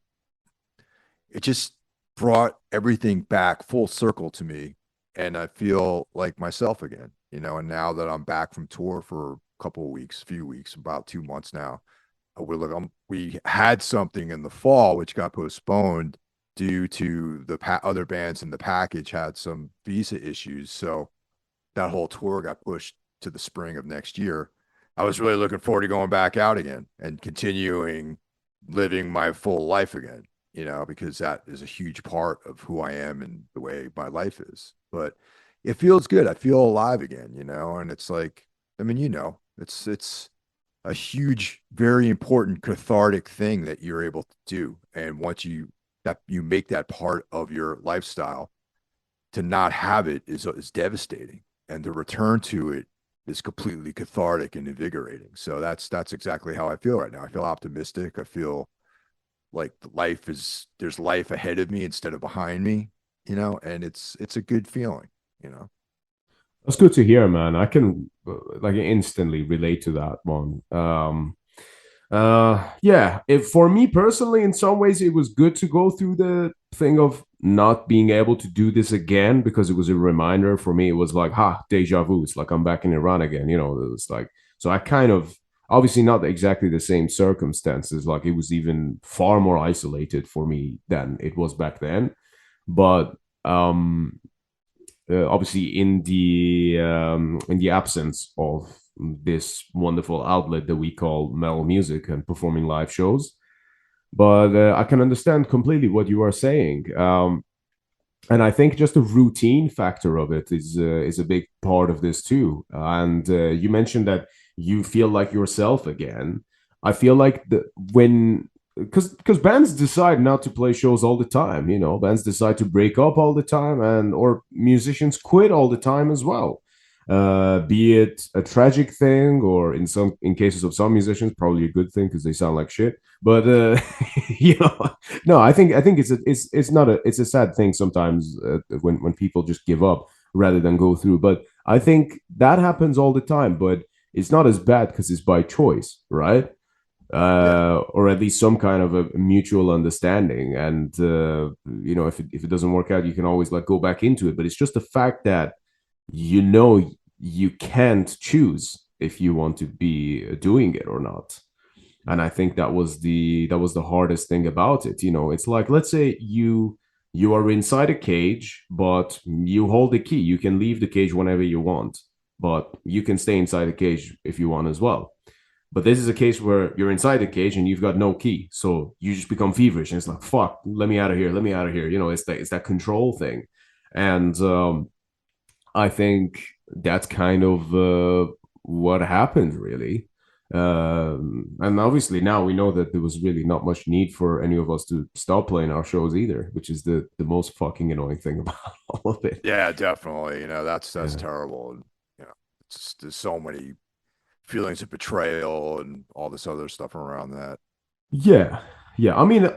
It just brought everything back full circle to me. And I feel like myself again, and now that I'm back from tour for a couple of weeks, few weeks, about 2 months now, we had something in the fall which got postponed due to the other bands in the package had some visa issues. So that whole tour got pushed to the spring of next year. I was really looking forward to going back out again and continuing living my full life again, because that is a huge part of who I am and the way my life is. But it feels good. I feel alive again, and it's like, I mean, it's a huge, very important cathartic thing that you're able to do. And once you make that part of your lifestyle, to not have it is devastating. And the return to it is completely cathartic and invigorating. So that's exactly how I feel right now. I feel optimistic. I feel like there's life ahead of me instead of behind me, and it's a good feeling, you know. That's good to hear, man. I can like instantly relate to that one. Yeah, if for me personally, in some ways, it was good to go through the thing of not being able to do this again because it was a reminder for me. It was like, ha, deja vu. It's like I'm back in Iran again. It was like, so I kind of obviously not exactly the same circumstances. Like it was even far more isolated for me than it was back then. But obviously in the absence of this wonderful outlet that we call metal music and performing live shows. But I can understand completely what you are saying. And I think just the routine factor of it is a big part of this too. And you mentioned that you feel like yourself again. I feel like when because bands decide not to play shows all the time. Bands decide to break up all the time, and or musicians quit all the time as well. Be it a tragic thing, or in cases of some musicians, probably a good thing because they sound like shit. But you know, no, I think it's not it's a sad thing sometimes when people just give up rather than go through. But I think that happens all the time. But it's not as bad because it's by choice, right? Yeah. Or at least some kind of a mutual understanding. And if it doesn't work out, you can always like go back into it. But it's just the fact that you can't choose if you want to be doing it or not. And I think that was the hardest thing about it. It's like, let's say you are inside a cage, but you hold the key. You can leave the cage whenever you want, but you can stay inside the cage if you want as well. But this is a case where you're inside the cage and you've got no key, so you just become feverish, and it's like, fuck, let me out of here, let me out of here. It's that control thing. And I think that's kind of what happened, really. And obviously now we know that there was really not much need for any of us to stop playing our shows either, which is the most fucking annoying thing about all of it. Yeah, definitely. That's Yeah. terrible. And it's just, there's so many feelings of betrayal and all this other stuff around that. Yeah, yeah. I mean,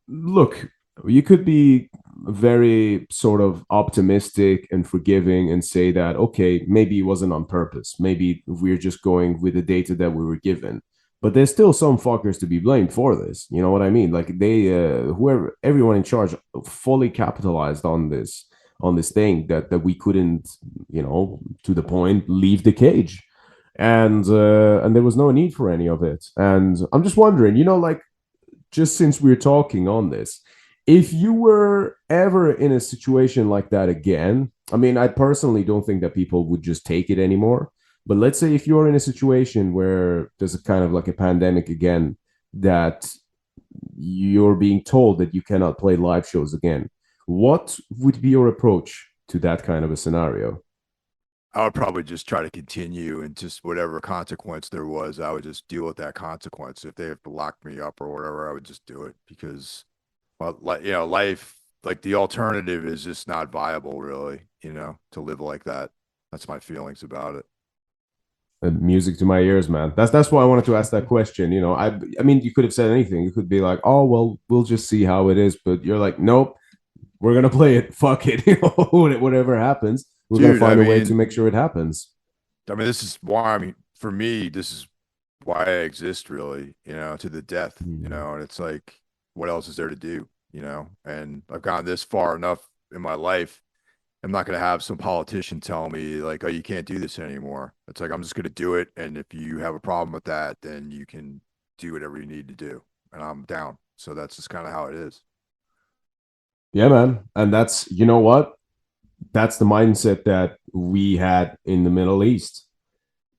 look, you could be very sort of optimistic and forgiving and say that, okay, maybe it wasn't on purpose. Maybe we're just going with the data that we were given. But there's still some fuckers to be blamed for this. You know what I mean? Like whoever, everyone in charge, fully capitalized on this thing that we couldn't, to the point, leave the cage, and there was no need for any of it. And I'm just wondering, like, just since we're talking on this, if you were ever in a situation like that again, I mean, I personally don't think that people would just take it anymore. But let's say if you're in a situation where there's a kind of like a pandemic again, that you're being told that you cannot play live shows again, what would be your approach to that kind of a scenario? I would probably just try to continue and just whatever consequence there was, I would just deal with that consequence. If they have to lock me up or whatever, I would just do it because, well, like, life, like the alternative is just not viable, really, to live like that. That's my feelings about it. Music to my ears, man. That's why I wanted to ask that question. I mean, you could have said anything. You could be like, "Oh, well, we'll just see how it is," but you're like, "Nope, we're gonna play it. Fuck it. Whatever happens, we're gonna Dude, find a way to make sure it happens." this is why, for me, this is why I exist, really, to the death, Hmm. and it's like, what else is there to do, and I've gone this far enough in my life. I'm not going to have some politician tell me like, oh, you can't do this anymore. It's like, I'm just going to do it. And if you have a problem with that, then you can do whatever you need to do. And I'm down. So that's just kind of how it is. Yeah, man. And that's, you know what? That's the mindset that we had in the Middle East.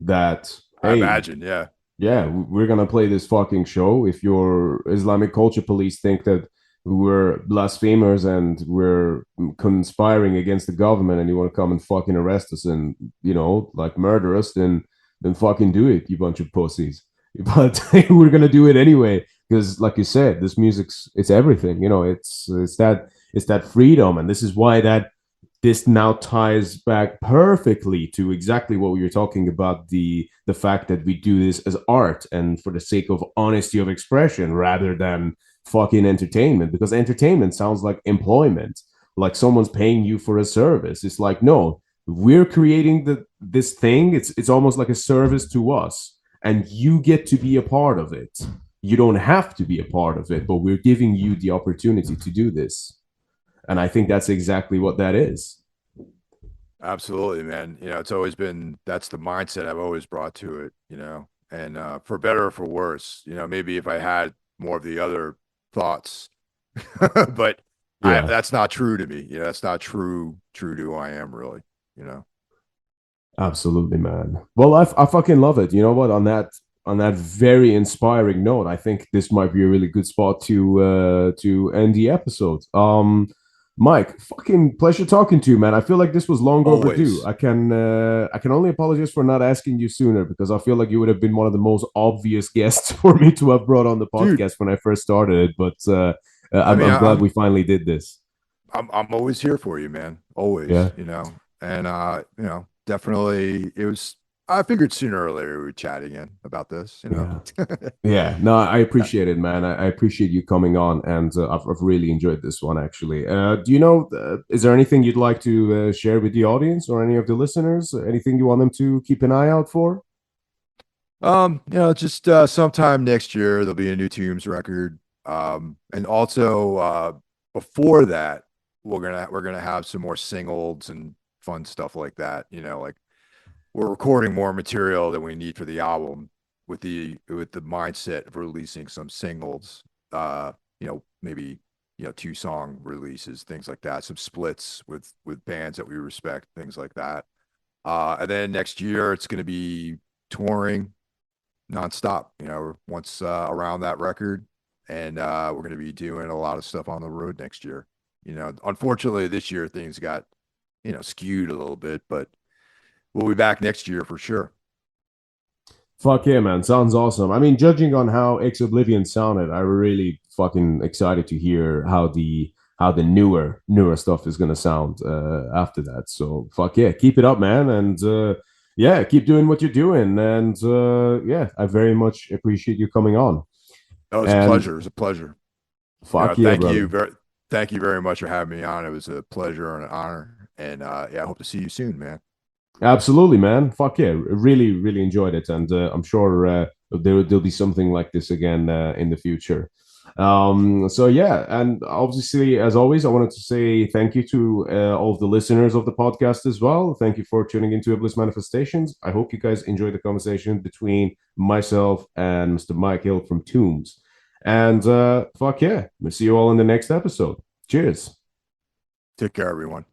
That, I hey, imagine. Yeah. yeah, we're gonna play this fucking show. If your Islamic culture police think that we're blasphemers and we're conspiring against the government, and you want to come and fucking arrest us and like murder us, then fucking do it, you bunch of pussies. But we're gonna do it anyway because, like you said, this music's it's everything. It's that freedom, and this is why that this now ties back perfectly to exactly what we were talking about, the fact that we do this as art and for the sake of honesty of expression rather than fucking entertainment, because entertainment sounds like employment, like someone's paying you for a service. It's like, no, we're creating this thing. It's almost like a service to us, and you get to be a part of it. You don't have to be a part of it, but we're giving you the opportunity to do this. And I think that's exactly what that is. Absolutely, man. It's always been, that's the mindset I've always brought to it, and for better or for worse, maybe if I had more of the other thoughts, but Yeah, that's not true to me. That's not true to who I am, really, you know. absolutely, man. Well, I fucking love it. You know what? On that very inspiring note, I think this might be a really good spot to end the episode. Mike, fucking pleasure talking to you, man. I feel like this was long overdue. Always. I can only apologize for not asking you sooner because I feel like you would have been one of the most obvious guests for me to have brought on the Dude, podcast when I first started it. But I mean, I'm glad we finally did this. I'm always here for you, man. Always, Yeah. And definitely it was, I figured sooner or later we would chat again about this. Yeah. Yeah, no, I appreciate it, man. I appreciate you coming on, and I've really enjoyed this one, actually. Do you know, is there anything you'd like to share with the audience or any of the listeners? Anything you want them to keep an eye out for? Just sometime next year there'll be a new Tombs record. And also before that, we're gonna have some more singles and fun stuff like that. Like we're recording more material than we need for the album with the mindset of releasing some singles, maybe 2-song releases, things like that, some splits with bands that we respect, things like that. And then next year it's going to be touring nonstop, once around that record, and we're going to be doing a lot of stuff on the road next year. Unfortunately this year things got skewed a little bit, but we'll be back next year for sure. Fuck yeah, man. Sounds awesome. I mean, judging on how Ex Oblivion sounded, I'm really fucking excited to hear how the newer stuff is gonna sound after that. So fuck yeah, keep it up, man, and yeah, keep doing what you're doing. And yeah, I very much appreciate you coming on. No, it was a And pleasure. It was a pleasure. fuck yeah, brother. Thank you very much for having me on. It was a pleasure and an honor. And yeah, I hope to see you soon, man. Absolutely, man. Fuck yeah, really, really enjoyed it, and I'm sure there'll be something like this again in the future. So yeah, and obviously, as always, I wanted to say thank you to all of the listeners of the podcast as well. Thank you for tuning into Iblis Manifestations. I hope you guys enjoyed the conversation between myself and Mr. Mike Hill from TOMBS. And fuck yeah, we'll see you all in the next episode. Cheers. Take care, everyone.